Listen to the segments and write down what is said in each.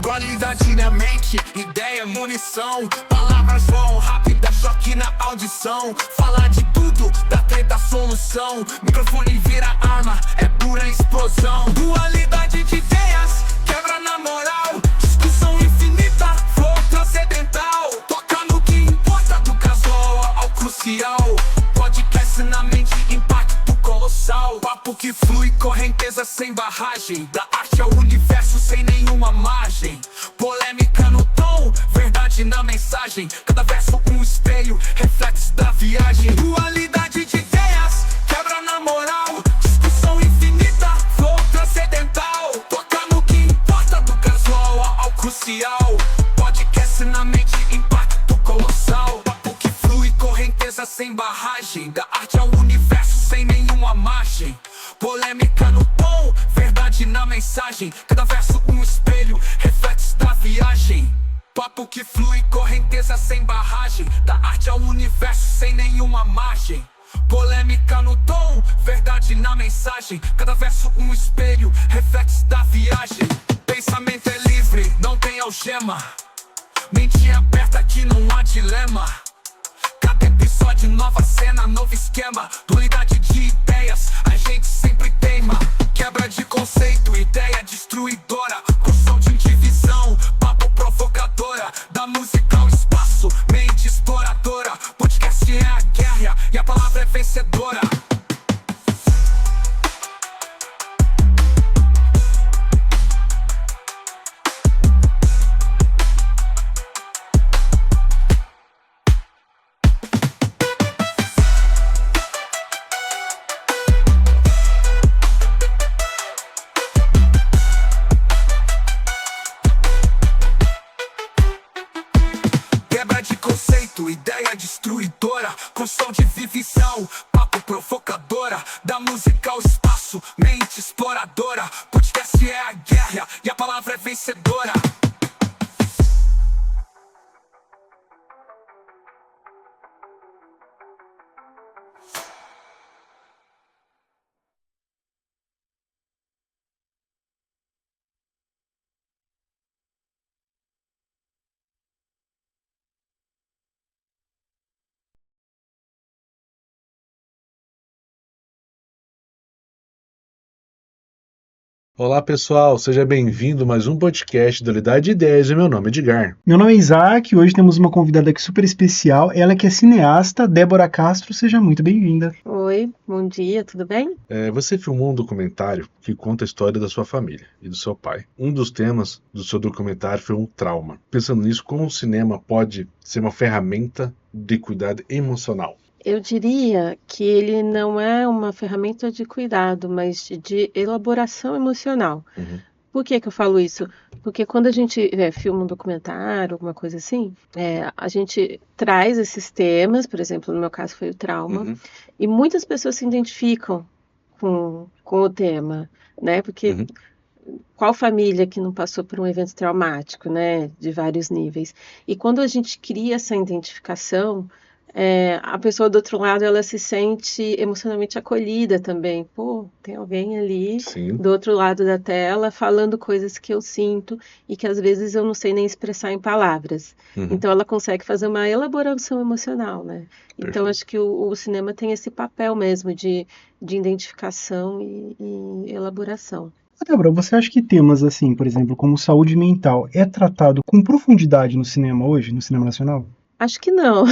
Qualidade na mente, ideia, munição. Palavras voam rápida, choque na audição. Falar de tudo, da treta solução. Microfone vira arma, é pura explosão. Dualidade de ideias, quebra na moral. Discussão infinita, flow transcendental. Toca no que importa, do casual ao crucial. Podcast na mente, impacto colossal. Papo que flui, correnteza sem barragem. Da arte ao universo sem nenhuma margem. Polêmica no tom, verdade na mensagem. Cada verso um espelho, reflexo da viagem. Dualidade de ideias, quebra na moral. Discussão infinita, flow transcendental. Toca no que importa, do casual ao crucial. Podcast na mente, impacto colossal. Papo que flui, correnteza sem barragem. Da arte ao universo sem nenhuma margem. Polêmica no tom, verdade na mensagem. Cada verso um espelho, reflexo da viagem. Papo que flui, correnteza sem barragem. Da arte ao universo sem nenhuma margem. Polêmica no tom, verdade na mensagem. Cada verso um espelho, reflexo da viagem. Pensamento é livre, não tem algema. Mente aberta que não há dilema. Cada episódio, nova cena, novo esquema. Dualidade de ideias, a gente sempre teima. Quebra de conceito, ideia destruidora. Construção de divisão, papo provocadora. Da música ao espaço, mente exploradora. Podcast é a guerra e a palavra é vencedora. Quebra de conceito, ideia destruidora. Construção de vivisão, papo provocadora. Da música ao espaço, mente exploradora. Podcast é a guerra e a palavra é vencedora. Olá pessoal, seja bem-vindo a mais um podcast do Dualidade de Ideias. Meu nome é Edgar. Meu nome é Isaac e hoje temos uma convidada aqui super especial, ela que é cineasta, Débora Castro, seja muito bem-vinda. Oi, bom dia, tudo bem? Você filmou um documentário que conta a história da sua família e do seu pai. Um dos temas do seu documentário foi um trauma. Pensando nisso, como o cinema pode ser uma ferramenta de cuidado emocional? Eu diria que ele não é uma ferramenta de cuidado, mas de elaboração emocional. Uhum. Por que que eu falo isso? Porque quando a gente filma um documentário, alguma coisa assim, a gente traz esses temas, por exemplo, no meu caso foi o trauma, Uhum. e muitas pessoas se identificam com o tema, né? Porque Uhum. qual família que não passou por um evento traumático, né? De vários níveis. E quando a gente cria essa identificação, a pessoa do outro lado, ela se sente emocionalmente acolhida também. Pô, tem alguém ali Sim. do outro lado da tela falando coisas que eu sinto e que às vezes eu não sei nem expressar em palavras. Uhum. Então ela consegue fazer uma elaboração emocional, né? Então Perfeito. acho que o cinema tem esse papel mesmo de identificação e elaboração. Débora, você acha que temas assim, por exemplo, como saúde mental, é tratado com profundidade no cinema hoje, no cinema nacional? Acho que não.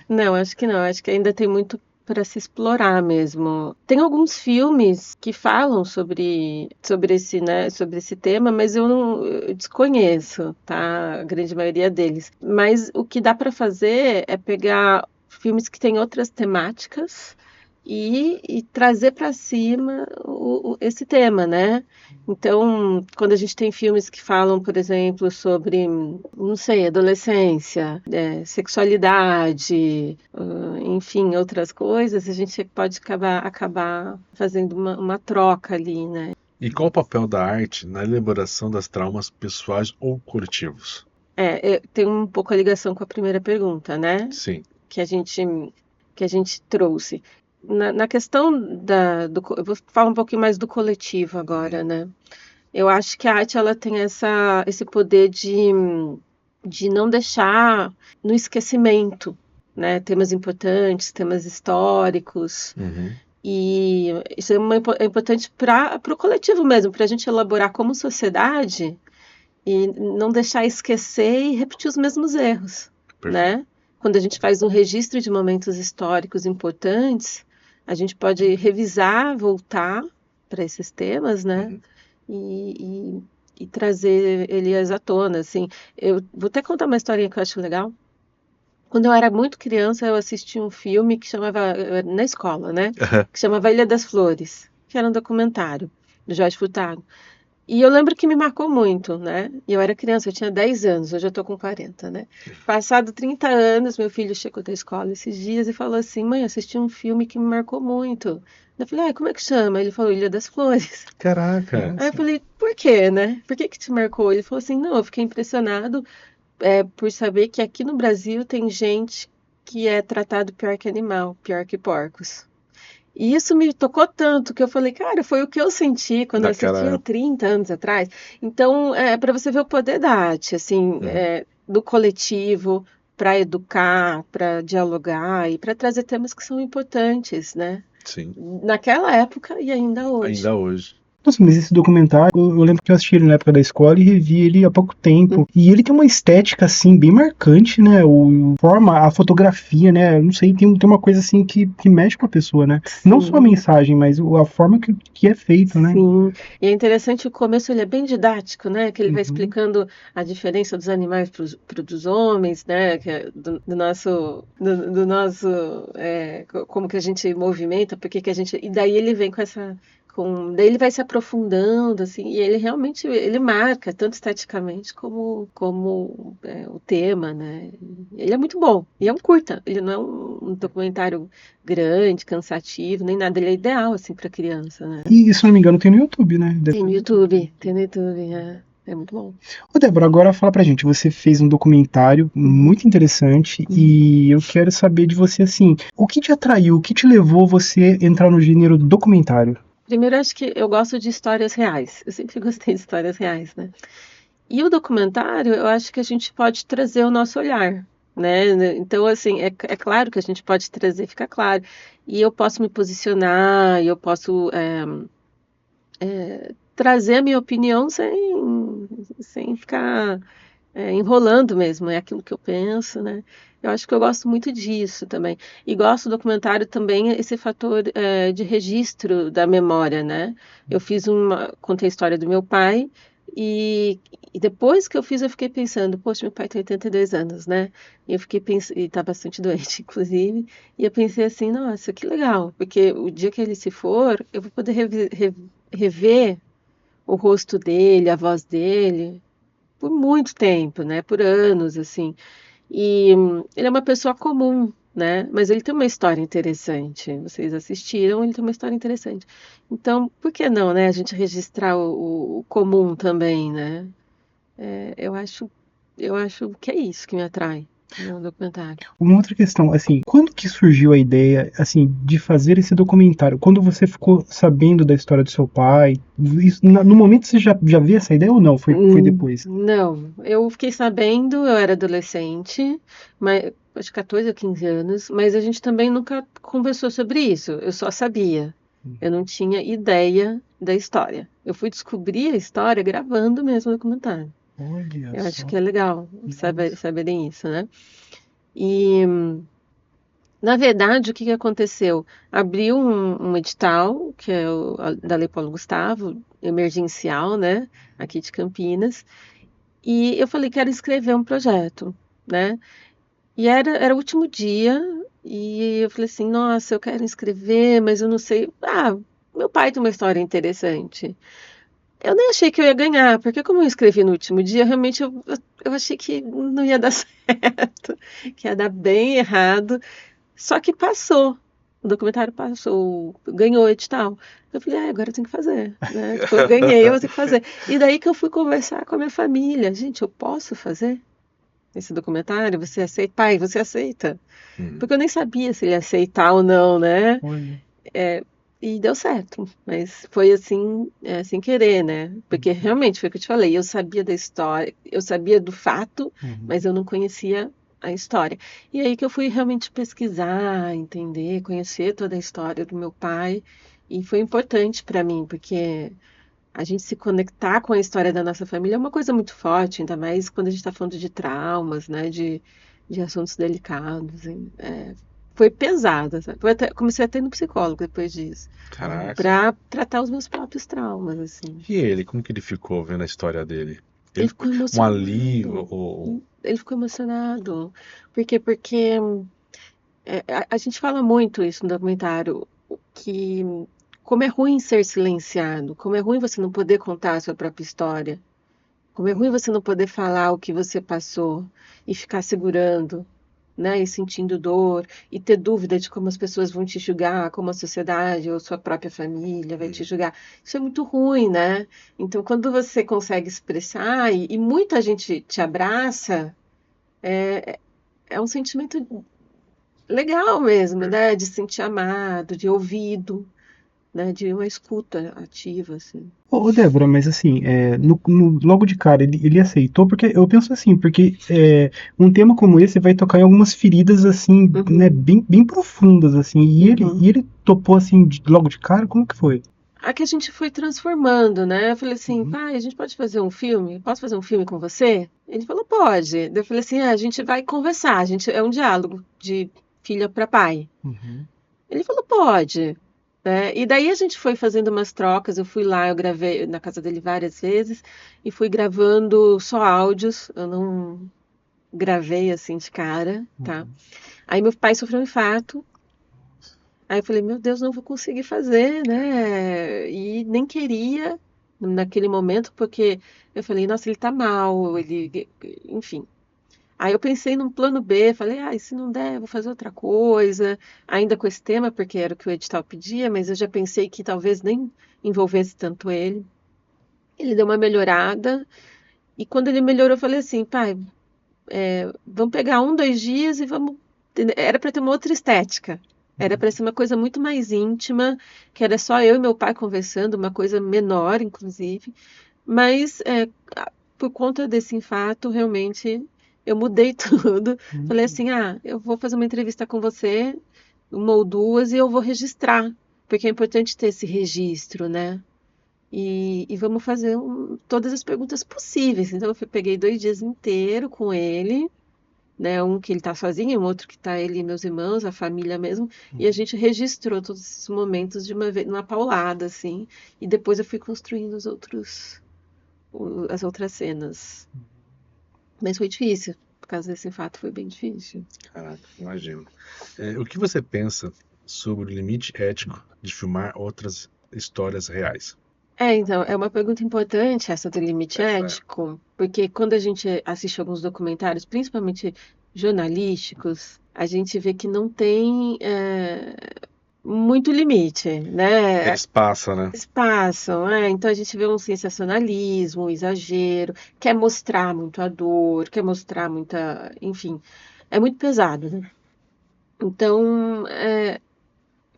Não, acho que não. Acho que ainda tem muito para se explorar mesmo. Tem alguns filmes que falam sobre esse, né, sobre esse tema, mas eu desconheço, tá? A grande maioria deles. Mas o que dá para fazer é pegar filmes que têm outras temáticas e trazer para cima esse tema, né? Então, quando a gente tem filmes que falam, por exemplo, sobre, não sei, adolescência, sexualidade, enfim, outras coisas, a gente pode acabar fazendo uma troca ali, né? E qual o papel da arte na elaboração das traumas pessoais ou coletivos? Tem um pouco a ligação com a primeira pergunta, né? Sim. Que a gente trouxe. Na questão eu vou falar um pouquinho mais do coletivo agora, né? Eu acho que a arte ela tem esse poder de não deixar no esquecimento, né? Temas importantes, temas históricos. Uhum. E isso é importante para o coletivo mesmo, para a gente elaborar como sociedade e não deixar esquecer e repetir os mesmos erros, Perfeito. né? Quando a gente faz um registro de momentos históricos importantes, a gente pode revisar, voltar para esses temas, né? Uhum. E trazer eles à tona, assim. Eu vou até contar uma historinha que eu acho legal. Quando eu era muito criança, eu assisti um filme que chamava, na escola, né? Que chamava Ilha das Flores, que era um documentário do Jorge Furtado. E eu lembro que me marcou muito, né? E eu era criança, eu tinha 10 anos, hoje eu tô com 40, né? Passado 30 anos, meu filho chegou da escola esses dias e falou assim: mãe, assisti um filme que me marcou muito. Eu falei: como é que chama? Ele falou: Ilha das Flores. Caraca. Aí eu falei: por quê, né? Por que te marcou? Ele falou assim: não, eu fiquei impressionado por saber que aqui no Brasil tem gente que é tratado pior que animal, pior que porcos. E isso me tocou tanto que eu falei, cara, foi o que eu senti quando eu assisti há 30 anos atrás. Então, para você ver o poder da arte, assim, do coletivo, para educar, para dialogar e para trazer temas que são importantes, né? Sim. Naquela época e ainda hoje. Ainda hoje. Nossa, mas esse documentário, eu lembro que eu assisti ele na época da escola e revi ele há pouco tempo. E ele tem uma estética, assim, bem marcante, né? A fotografia, né? Eu não sei, tem uma coisa, assim, que mexe com a pessoa, né? Sim. Não só a mensagem, mas a forma que é feito, né? Sim. E é interessante o começo, ele é bem didático, né? Que ele vai explicando a diferença dos animais para dos homens, né? Que é do nosso como que a gente movimenta, porque que a gente... E daí ele vem com essa... Daí ele vai se aprofundando, assim, e ele realmente ele marca, tanto esteticamente como o tema, né? Ele é muito bom. E é um curta, ele não é um documentário grande, cansativo, nem nada. Ele é ideal, assim, para criança, né? E, se não me engano, tem no YouTube, né? Tem no YouTube, é muito bom. Ô, Débora, agora fala pra gente, você fez um documentário muito interessante e eu quero saber de você, assim, o que te atraiu, o que te levou você a entrar no gênero documentário? Primeiro, acho que eu gosto de histórias reais. Eu sempre gostei de histórias reais, né? E o documentário, eu acho que a gente pode trazer o nosso olhar, né? Então, assim, é claro que a gente pode trazer, fica claro. E eu posso me posicionar, e eu posso trazer a minha opinião sem ficar enrolando mesmo. É aquilo que eu penso, né? Eu acho que eu gosto muito disso também. E gosto do documentário também, esse fator de registro da memória, né? Eu contei a história do meu pai e depois que eu fiz, eu fiquei pensando, poxa, meu pai tem 82 anos, né? E eu fiquei pensando, e tá bastante doente, inclusive, e eu pensei assim, nossa, que legal, porque o dia que ele se for, eu vou poder rever o rosto dele, a voz dele, por muito tempo, né? Por anos, assim. E ele é uma pessoa comum, né? Mas ele tem uma história interessante. Vocês assistiram, ele tem uma história interessante. Então, por que não, né? A gente registrar o comum também, né? Eu acho que é isso que me atrai no documentário. Uma outra questão, assim, quando que surgiu a ideia, assim, de fazer esse documentário? Quando você ficou sabendo da história do seu pai? No momento você já viu essa ideia ou não? Foi depois? Não, eu fiquei sabendo, eu era adolescente, mas acho que 14 ou 15 anos, mas a gente também nunca conversou sobre isso. Eu só sabia. Eu não tinha ideia da história. Eu fui descobrir a história gravando mesmo o documentário. Olha Eu só. acho que é legal saberem isso, né? E, na verdade, o que aconteceu? Abriu um edital, que é da Lei Paulo Gustavo, emergencial, né? Aqui de Campinas. E eu falei, quero escrever um projeto, né? E era o último dia, e eu falei assim, nossa, eu quero escrever, mas eu não sei. Ah, meu pai tem uma história interessante. Eu nem achei que eu ia ganhar, porque como eu escrevi no último dia, realmente eu achei que não ia dar certo, que ia dar bem errado. Só que passou. O documentário passou, ganhou o edital. Eu falei, agora eu tenho que fazer, né? Tipo, eu ganhei, eu vou ter que fazer. E daí que eu fui conversar com a minha família. Gente, eu posso fazer esse documentário? Você aceita? Pai, você aceita? Porque eu nem sabia se ele ia aceitar ou não, né? Olha. E deu certo, mas foi assim, sem querer, né? Porque realmente foi o que eu te falei, eu sabia da história, eu sabia do fato, Uhum. mas eu não conhecia a história. E aí que eu fui realmente pesquisar, entender, conhecer toda a história do meu pai, e foi importante para mim, porque a gente se conectar com a história da nossa família é uma coisa muito forte, ainda mais quando a gente está falando de traumas, né? De assuntos delicados. Foi pesado, sabe? Comecei até no psicólogo depois disso, Caraca. para tratar os meus próprios traumas, assim. E ele, como que ele ficou vendo a história dele? Ele Ele, ficou um alívio, emocionado. Ele ficou emocionado. Por quê? Porque a gente fala muito isso no documentário, que como é ruim ser silenciado, como é ruim você não poder contar a sua própria história, como é ruim você não poder falar o que você passou e ficar segurando, né, e sentindo dor e ter dúvida de como as pessoas vão te julgar, como a sociedade ou sua própria família vai te julgar. Isso é muito ruim, né? Então, quando você consegue expressar e muita gente te abraça, é um sentimento legal mesmo, né? De se sentir amado, de ouvido, né? De uma escuta ativa, assim. Ô, Débora, mas assim, logo de cara, ele aceitou, porque eu penso assim, porque um tema como esse vai tocar em algumas feridas, assim, né, Uhum, bem profundas, assim, uhum. e ele topou, assim, logo de cara, como que foi? A que a gente foi transformando, né? Eu falei assim, Uhum, pai, a gente pode fazer um filme? Posso fazer um filme com você? Ele falou, pode. Daí eu falei assim, a gente vai conversar, é um diálogo de filha para pai. uhum, Ele falou, pode. Né? E daí a gente foi fazendo umas trocas, eu fui lá, eu gravei na casa dele várias vezes e fui gravando só áudios, eu não gravei assim de cara, tá? uhum. Aí meu pai sofreu um infarto. Aí eu falei, meu Deus, não vou conseguir fazer, né? E nem queria naquele momento, porque eu falei, nossa, ele tá mal, enfim. Aí eu pensei num plano B, falei, e se não der, vou fazer outra coisa, ainda com esse tema, porque era o que o edital pedia, mas eu já pensei que talvez nem envolvesse tanto ele. Ele deu uma melhorada, e quando ele melhorou, eu falei assim, pai, vamos pegar 2 dias e vamos. Era para ter uma outra estética. Era para ser uma coisa muito mais íntima, que era só eu e meu pai conversando, uma coisa menor, inclusive. Mas por conta desse infarto, realmente, eu mudei tudo. Falei assim: eu vou fazer uma entrevista com você, uma ou duas, e eu vou registrar, porque é importante ter esse registro, né? E vamos fazer todas as perguntas possíveis. Então, eu peguei 2 dias inteiros com ele, né? Um que ele tá sozinho, um outro que tá ele e meus irmãos, a família mesmo, e a gente registrou todos esses momentos de uma vez, numa paulada, assim, e depois eu fui construindo as outras cenas. Mas foi difícil, por causa desse fato foi bem difícil. Caraca, imagino. O que você pensa sobre o limite ético de filmar outras histórias reais? Então, é uma pergunta importante essa do limite Essa é. ético, porque quando a gente assiste alguns documentários, principalmente jornalísticos, a gente vê que não tem muito limite, né? Eles passam, né? Espaço, né? Então a gente vê um sensacionalismo, um exagero, quer mostrar muito a dor, quer mostrar muita, enfim, é muito pesado, né? Então,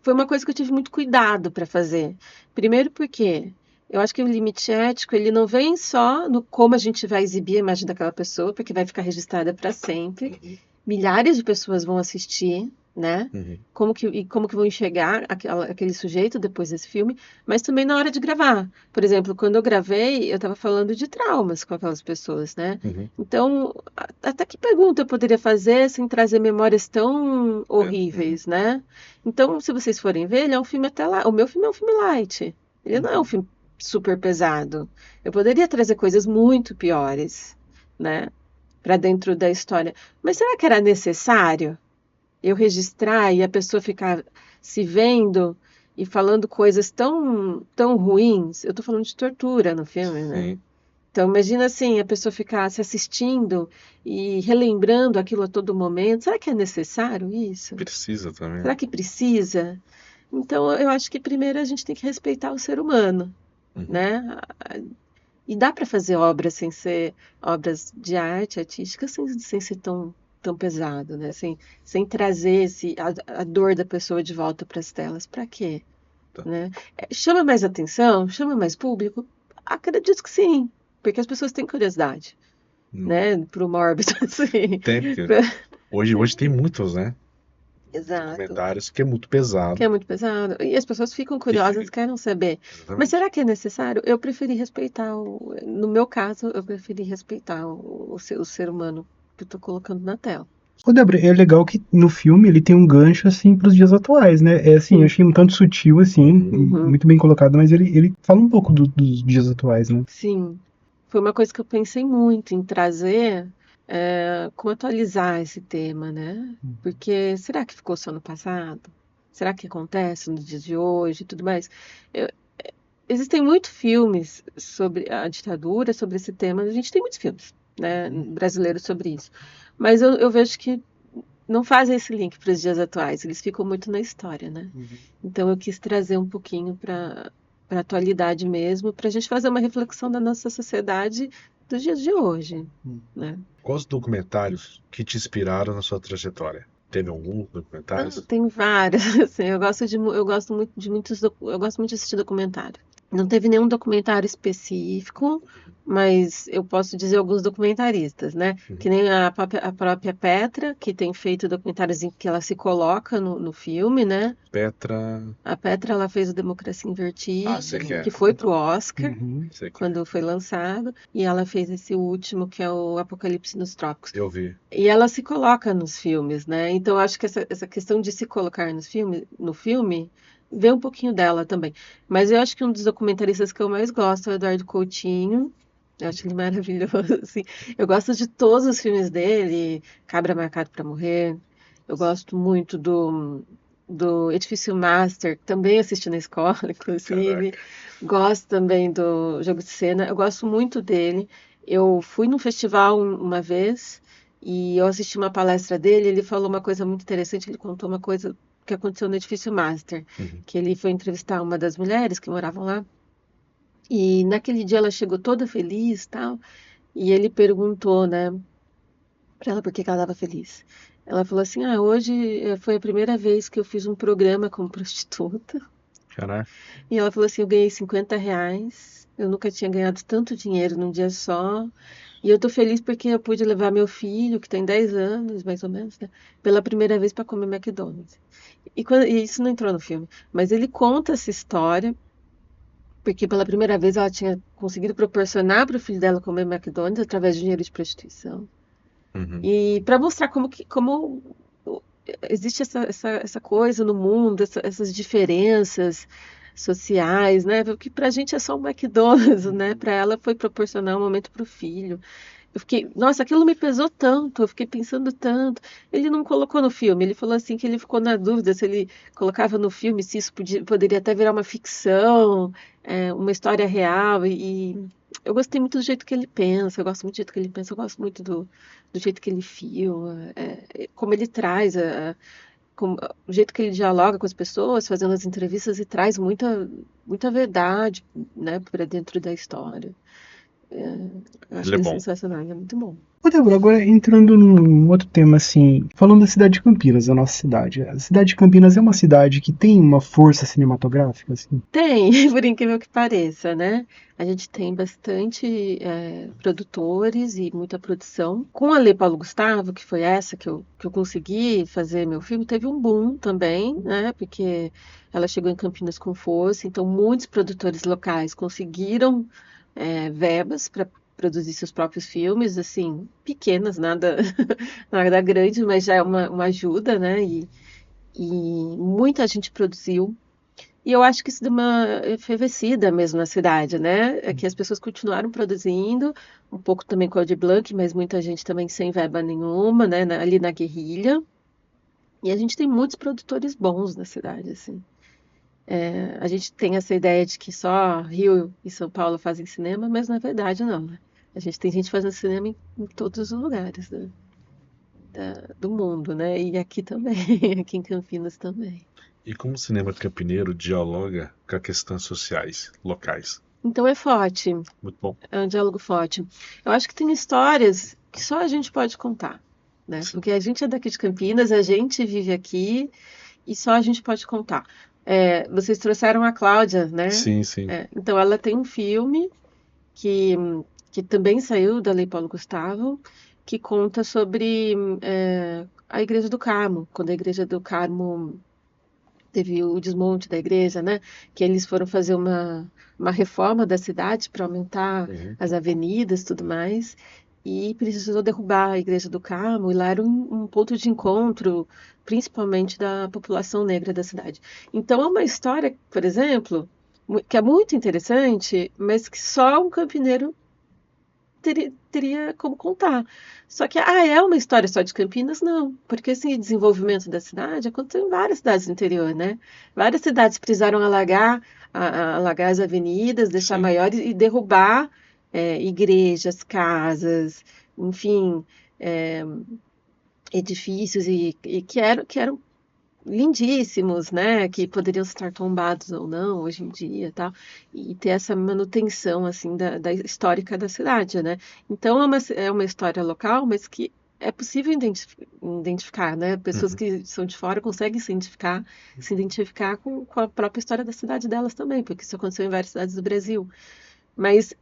foi uma coisa que eu tive muito cuidado para fazer. Primeiro porque eu acho que o limite ético, ele não vem só no como a gente vai exibir a imagem daquela pessoa, porque vai ficar registrada para sempre. Milhares de pessoas vão assistir, né? Uhum. Como que vão enxergar aquele sujeito depois desse filme, mas também na hora de gravar. Por exemplo, quando eu gravei, eu estava falando de traumas com aquelas pessoas, né? Uhum. Então, até que pergunta eu poderia fazer sem trazer memórias tão horríveis, né? Então, se vocês forem ver, ele é um filme até lá. O meu filme é um filme light. Ele não é um filme super pesado. Eu poderia trazer coisas muito piores, né? Para dentro da história. Mas será que era necessário eu registrar e a pessoa ficar se vendo e falando coisas tão ruins? Eu tô falando de tortura no filme, né? Sim, Então, imagina assim, a pessoa ficar se assistindo e relembrando aquilo a todo momento. Será que é necessário isso? precisa também. Será que precisa? Então, eu acho que primeiro a gente tem que respeitar o ser humano, Uhum. né? E dá para fazer obras sem ser obras de arte artística sem ser tão pesado, né? Sem trazer a dor da pessoa de volta para as telas. Para quê? Tá. né? Chama mais atenção? Chama mais público? Acredito que sim, porque as pessoas têm curiosidade, né? Pro mórbido, assim. Tem, porque hoje tem muitos, né? Exato. Documentários que é muito pesado. Que é muito pesado. E as pessoas ficam curiosas, querem saber. Exatamente. Mas será que é necessário? Eu preferi respeitar no meu caso, eu preferi respeitar o ser humano que eu tô colocando na tela. Ô, Débora, é legal que no filme ele tem um gancho, assim, pros dias atuais, né? É assim, eu achei um tanto sutil, assim, muito bem colocado, mas ele fala um pouco dos dias atuais, né? Sim. Foi uma coisa que eu pensei muito em trazer, como atualizar esse tema, né? Porque será que ficou só no passado? Será que acontece nos dias de hoje e tudo mais? Existem muitos filmes sobre a ditadura, sobre esse tema. A gente tem muitos filmes, né, brasileiros sobre isso. Mas eu vejo que não fazem esse link para os dias atuais. Eles ficam muito na história, né? Então eu quis trazer um pouquinho para a atualidade mesmo, para a gente fazer uma reflexão da nossa sociedade dos dias de hoje, né? Quais documentários que te inspiraram na sua trajetória? Teve algum documentário? Tem vários, assim, eu gosto muito de assistir documentário. Não teve nenhum documentário específico, mas eu posso dizer alguns documentaristas, né? Que nem a própria Petra, que tem feito documentários em que ela se coloca no filme, né? Petra. A Petra, ela fez o Democracia em Vertigem, sei que é. que foi pro Oscar Sei que quando foi lançado, e ela fez esse último, que é o Apocalipse nos Trópicos. eu vi. E ela se coloca nos filmes, né? Então eu acho que essa questão de se colocar no filme vê um pouquinho dela também. Mas eu acho que um dos documentaristas que eu mais gosto é o Eduardo Coutinho. Eu acho ele maravilhoso, assim. Eu gosto de todos os filmes dele, Cabra Marcado para Morrer. Eu gosto muito do Edifício Master, que também assisti na escola, inclusive. Caraca. Gosto também do Jogo de Cena. Eu gosto muito dele. Eu fui num festival uma vez e eu assisti uma palestra dele. Ele falou uma coisa muito interessante. Ele contou uma coisa que aconteceu no Edifício Master, que ele foi entrevistar uma das mulheres que moravam lá. E naquele dia ela chegou toda feliz, tal, e ele perguntou, né, para ela por que ela estava feliz. Ela falou assim: hoje foi a primeira vez que eu fiz um programa como prostituta. Caraca. E ela falou assim: eu ganhei R$50, eu nunca tinha ganhado tanto dinheiro num dia só. E eu tô feliz porque eu pude levar meu filho, que tem 10 anos, mais ou menos, né, pela primeira vez para comer McDonald's. E isso não entrou no filme, mas ele conta essa história, porque pela primeira vez ela tinha conseguido proporcionar para o filho dela comer McDonald's através de dinheiro de prostituição. E para mostrar como existe essa coisa no mundo, essas diferenças sociais, né? Que pra gente é só um McDonald's, né? Para ela foi proporcionar um momento para o filho. Eu fiquei, nossa, aquilo me pesou tanto, eu fiquei pensando tanto. Ele não colocou no filme, ele falou assim que ele ficou na dúvida se ele colocava no filme, se isso poderia até virar uma ficção, uma história real. E eu gostei muito do jeito que ele pensa, eu gosto muito do jeito que ele pensa, eu gosto muito do jeito que ele filma, como ele traz, o jeito que ele dialoga com as pessoas, fazendo as entrevistas e traz muita verdade, né, para dentro da história. Eu acho Ele é ele bom. sensacional, ele é muito bom. Ô, Débora, agora entrando num outro tema, assim, falando da cidade de Campinas, a nossa cidade. A cidade de Campinas é uma cidade que tem uma força cinematográfica, assim? Tem, por incrível que pareça, né? A gente tem bastante produtores e muita produção. Com a Lei Paulo Gustavo, que foi essa que eu consegui fazer meu filme, teve um boom também, né? Porque ela chegou em Campinas com força, então muitos produtores locais conseguiram verbas para produzir seus próprios filmes, assim, pequenas, nada grande, mas já é uma ajuda, né? E muita gente produziu. E eu acho que isso deu uma efervescida mesmo na cidade, né? É que as pessoas continuaram produzindo, um pouco também com a Aldir Blanc, mas muita gente também sem verba nenhuma, né? Ali na guerrilha. E a gente tem muitos produtores bons na cidade, assim. A gente tem essa ideia de que só Rio e São Paulo fazem cinema, mas na verdade não, né? A gente tem gente fazendo cinema em todos os lugares, né? Do mundo, né? E aqui também, aqui em Campinas também. E como o cinema campineiro dialoga com as questões sociais, locais? Então é forte, Muito bom. é um diálogo forte. Eu acho que tem histórias que só a gente pode contar, né? Porque a gente é daqui de Campinas, a gente vive aqui e só a gente pode contar. Vocês trouxeram a Cláudia, né? Sim, sim. Então ela tem um filme que também saiu da Lei Paulo Gustavo, que conta sobre a Igreja do Carmo, quando a Igreja do Carmo teve o desmonte da igreja, né? Que eles foram fazer uma reforma da cidade para aumentar as avenidas e tudo mais, e precisou derrubar a Igreja do Carmo, e lá era um ponto de encontro, principalmente da população negra da cidade. Então é uma história, por exemplo, que é muito interessante, mas que só um campineiro teria como contar. Só que, é uma história só de Campinas? Não, porque esse desenvolvimento da cidade aconteceu em várias cidades do interior, né? Várias cidades precisaram alagar as avenidas, deixar maiores e derrubar igrejas, casas, enfim, edifícios e que eram lindíssimos, né, que poderiam estar tombados ou não hoje em dia, tal, e ter essa manutenção assim da histórica da cidade, né? Então é uma história local, mas que é possível identificar, né? Pessoas que são de fora conseguem se identificar com a própria história da cidade delas também, porque isso aconteceu em várias cidades do Brasil. Mas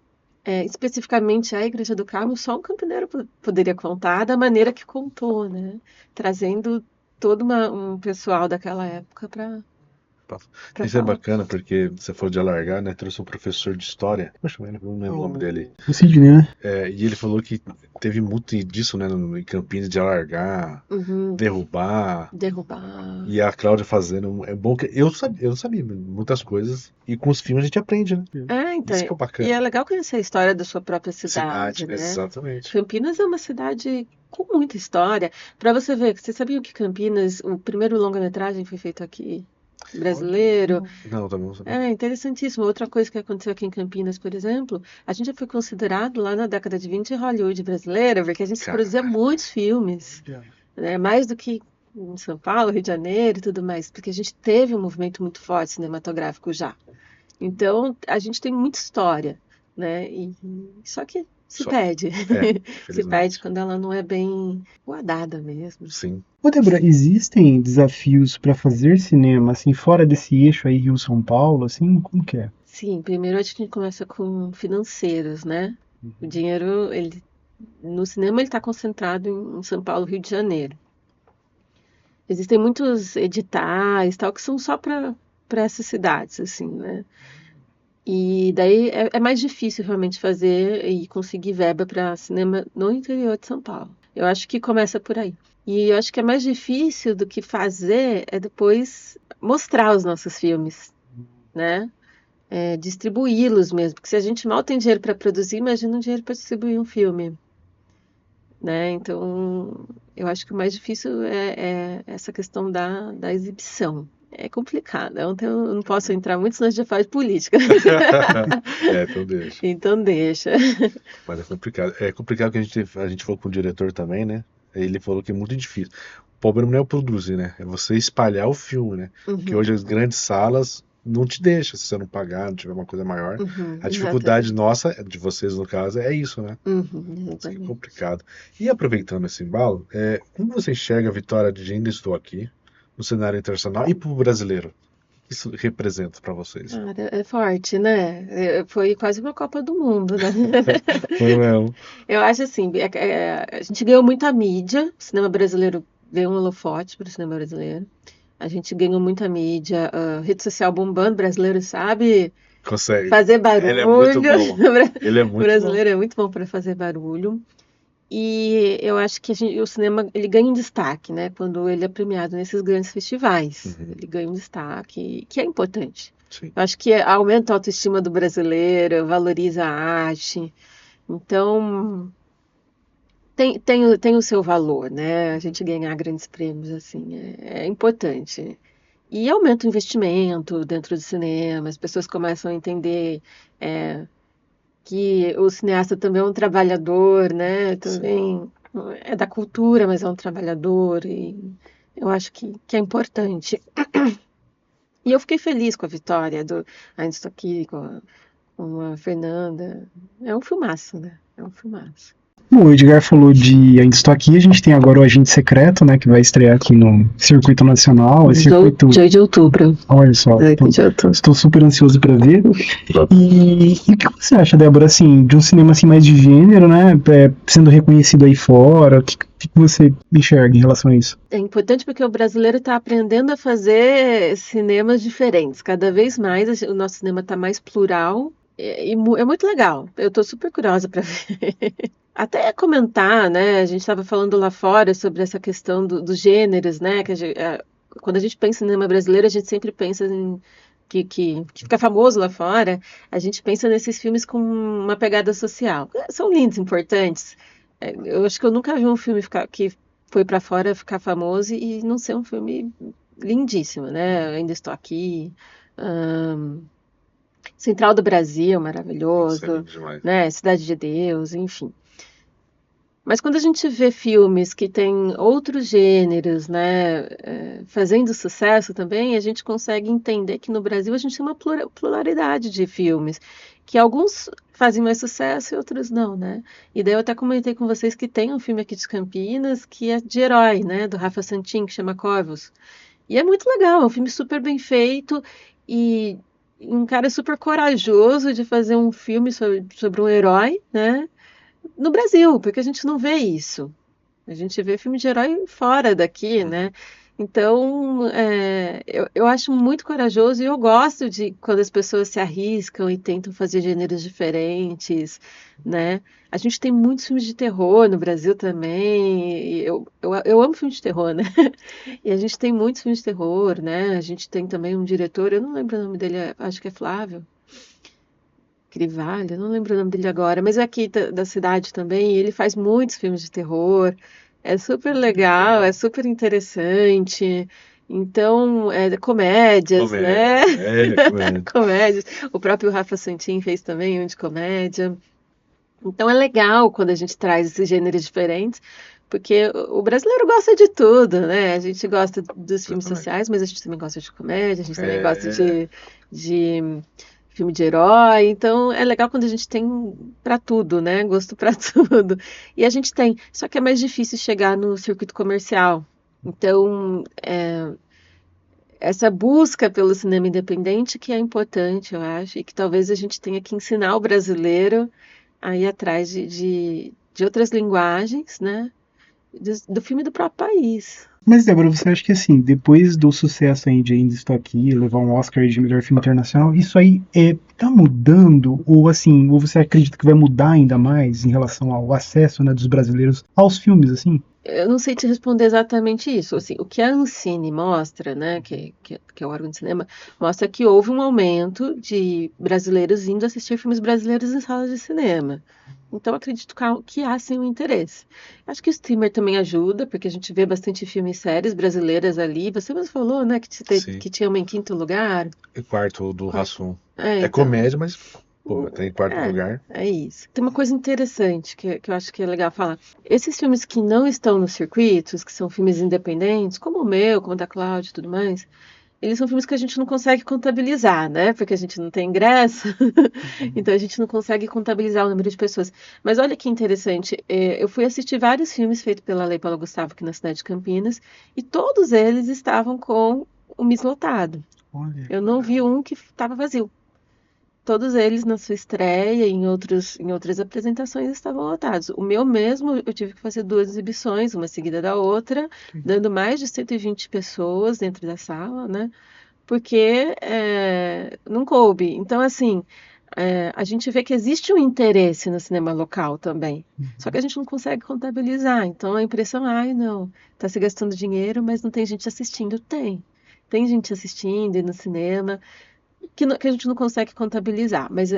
especificamente a Igreja do Carmo, só um campineiro poderia contar da maneira que contou, né? Trazendo todo um pessoal daquela época para Isso é bacana porque você falou de alargar, né? Trouxe um professor de história, poxa, eu não lembro o nome dele. O Sidney, né? E ele falou que teve muito disso, né? Em Campinas, de alargar, derrubar. E a Cláudia fazendo. É bom que eu não sabia muitas coisas. E com os filmes a gente aprende, né? Então, Isso que é bacana. e é legal conhecer a história da sua própria cidade, né? Exatamente. Campinas é uma cidade com muita história. Para você ver, você sabia que Campinas, o primeiro longa-metragem foi feito aqui? Brasileiro. Não, também não sabia. É interessantíssimo. Outra coisa que aconteceu aqui em Campinas, por exemplo, a gente já foi considerado lá na década de 20 Hollywood brasileira, porque a gente produzia muitos filmes, né? Mais do que em São Paulo, Rio de Janeiro e tudo mais, porque a gente teve um movimento muito forte cinematográfico já. Então, a gente tem muita história, né? Só que se perde. Se perde quando ela não é bem guardada mesmo. Sim. Ô, Débora, existem desafios para fazer cinema, assim, fora desse eixo aí Rio-São Paulo, assim, como que é? Sim, primeiro a gente começa com financeiros, né? O dinheiro, no cinema ele está concentrado em São Paulo, Rio de Janeiro. Existem muitos editais, tal, que são só para essas cidades, assim, né? E daí é mais difícil realmente fazer e conseguir verba para cinema no interior de São Paulo. Eu acho que começa por aí. E eu acho que é mais difícil do que fazer é depois mostrar os nossos filmes, né? Distribuí-los mesmo. Porque se a gente mal tem dinheiro para produzir, imagina um dinheiro para distribuir um filme, né? Então, eu acho que o mais difícil é essa questão da exibição. É complicado. Eu não posso entrar muito, senão a gente já faz política. Então deixa. Então deixa. Mas é complicado. É complicado que a gente falou com o diretor também, né? Ele falou que é muito difícil. O problema não é o produzir, né? É você espalhar o filme, né? Porque hoje as grandes salas não te deixam se você não pagar, não tiver uma coisa maior. A dificuldade nossa, de vocês no caso, é isso, né? Isso é complicado. E aproveitando esse embalo, como você enxerga a vitória de Ainda Estou Aqui no cenário internacional e pro brasileiro? O que isso representa para vocês? É forte, né? Foi quase uma Copa do Mundo, né? Foi mesmo. Eu acho assim, a gente ganhou muita mídia, o cinema brasileiro veio um holofote para o cinema brasileiro. A gente ganhou muita mídia, rede social bombando, brasileiro sabe Consegue fazer barulho. Ele é muito bom. Ele é muito brasileiro é muito bom para fazer barulho. E eu acho que o cinema ele ganha um destaque, né? Quando ele é premiado nesses grandes festivais. Ele ganha um destaque, que é importante. Sim. Eu acho que aumenta a autoestima do brasileiro, valoriza a arte. Então, tem o seu valor, né? A gente ganhar grandes prêmios, assim, é importante. E aumenta o investimento dentro do cinema, as pessoas começam a entender que o cineasta também é um trabalhador, né? Também é da cultura, mas é um trabalhador, e eu acho que é importante. E eu fiquei feliz com a vitória Ainda Estou Aqui, com a Fernanda. É um filmaço, né? É um filmaço. Bom, o Edgar falou de Ainda Estou Aqui, a gente tem agora o Agente Secreto, né, que vai estrear aqui no Circuito Nacional. Circuito... 2 de outubro. Olha só, estou super ansioso para ver. E o que você acha, Débora, assim, de um cinema assim, mais de gênero, né, sendo reconhecido aí fora? O que você enxerga em relação a isso? É importante porque o brasileiro está aprendendo a fazer cinemas diferentes. Cada vez mais o nosso cinema está mais plural e é muito legal. Eu estou super curiosa para ver. Até comentar, né? A gente estava falando lá fora sobre essa questão dos gêneros, né? Quando a gente pensa em cinema brasileiro, a gente sempre pensa em que fica famoso lá fora. A gente pensa nesses filmes com uma pegada social. São lindos, importantes. Eu acho que eu nunca vi um filme que foi para fora ficar famoso e não ser um filme lindíssimo, né? Ainda Estou Aqui. Central do Brasil, maravilhoso, né? Cidade de Deus, enfim. Mas quando a gente vê filmes que têm outros gêneros, né, fazendo sucesso também, a gente consegue entender que no Brasil a gente tem uma pluralidade de filmes, que alguns fazem mais sucesso e outros não, né? E daí eu até comentei com vocês que tem um filme aqui de Campinas que é de herói, né, do Rafa Santin, que chama Corvos. E é muito legal, é um filme super bem feito e um cara super corajoso de fazer um filme sobre um herói, né? No Brasil, porque a gente não vê isso. A gente vê filme de herói fora daqui, né? Então, eu acho muito corajoso e eu gosto de quando as pessoas se arriscam e tentam fazer gêneros diferentes, né? A gente tem muitos filmes de terror no Brasil também. Eu amo filme de terror, né? E a gente tem muitos filmes de terror, né? A gente tem também um diretor, eu não lembro o nome dele, acho que é Flávio Crivalho, não lembro o nome dele agora, mas é aqui da cidade também, e ele faz muitos filmes de terror, é super legal, é super interessante, então, comédias, né? Comédia. Comédias, o próprio Rafa Santin fez também um de comédia, então é legal quando a gente traz esses gêneros diferentes, porque o brasileiro gosta de tudo, né? A gente gosta dos filmes sociais, mas a gente também gosta de comédia, a gente também gosta de filme de herói, então é legal quando a gente tem para tudo, né? Gosto para tudo. E a gente tem, só que é mais difícil chegar no circuito comercial. Então, essa busca pelo cinema independente que é importante, eu acho, e que talvez a gente tenha que ensinar o brasileiro a ir atrás de outras linguagens, né? Do filme do próprio país. Mas, Débora, você acha que, assim, depois do sucesso aí de Ainda Estou Aqui, levar um Oscar de melhor filme internacional, isso aí tá mudando? Ou, assim, ou você acredita que vai mudar ainda mais em relação ao acesso, né, dos brasileiros aos filmes, assim? Eu não sei te responder exatamente isso. Assim, o que a Ancine mostra, né, que é o órgão de cinema, mostra que houve um aumento de brasileiros indo assistir filmes brasileiros em salas de cinema. Então, acredito que há sim um interesse. Acho que o streamer também ajuda, porque a gente vê bastante filmes e séries brasileiras ali. Você mesmo falou, né, que tinha uma em quinto lugar. E quarto do Rassum. Então. Comédia, mas tem em quarto lugar. É isso. Tem uma coisa interessante que eu acho que é legal falar. Esses filmes que não estão nos circuitos, que são filmes independentes, como o meu, como o da Cláudia e tudo mais, eles são filmes que a gente não consegue contabilizar, né? Porque a gente não tem ingresso, então a gente não consegue contabilizar o número de pessoas. Mas olha que interessante, eu fui assistir vários filmes feitos pela Lei Paulo Gustavo aqui na cidade de Campinas, e todos eles estavam com o MIS lotado. Olha. Eu não vi um que estava vazio. Todos eles, na sua estreia e em outras apresentações, estavam lotados. O meu mesmo, eu tive que fazer 2 exibições, uma seguida da outra, dando mais de 120 pessoas dentro da sala, né? Porque não coube. Então, assim, a gente vê que existe um interesse no cinema local também. Só que a gente não consegue contabilizar. Então, a impressão, não, está se gastando dinheiro, mas não tem gente assistindo. Tem. Tem gente assistindo e no cinema que a gente não consegue contabilizar, mas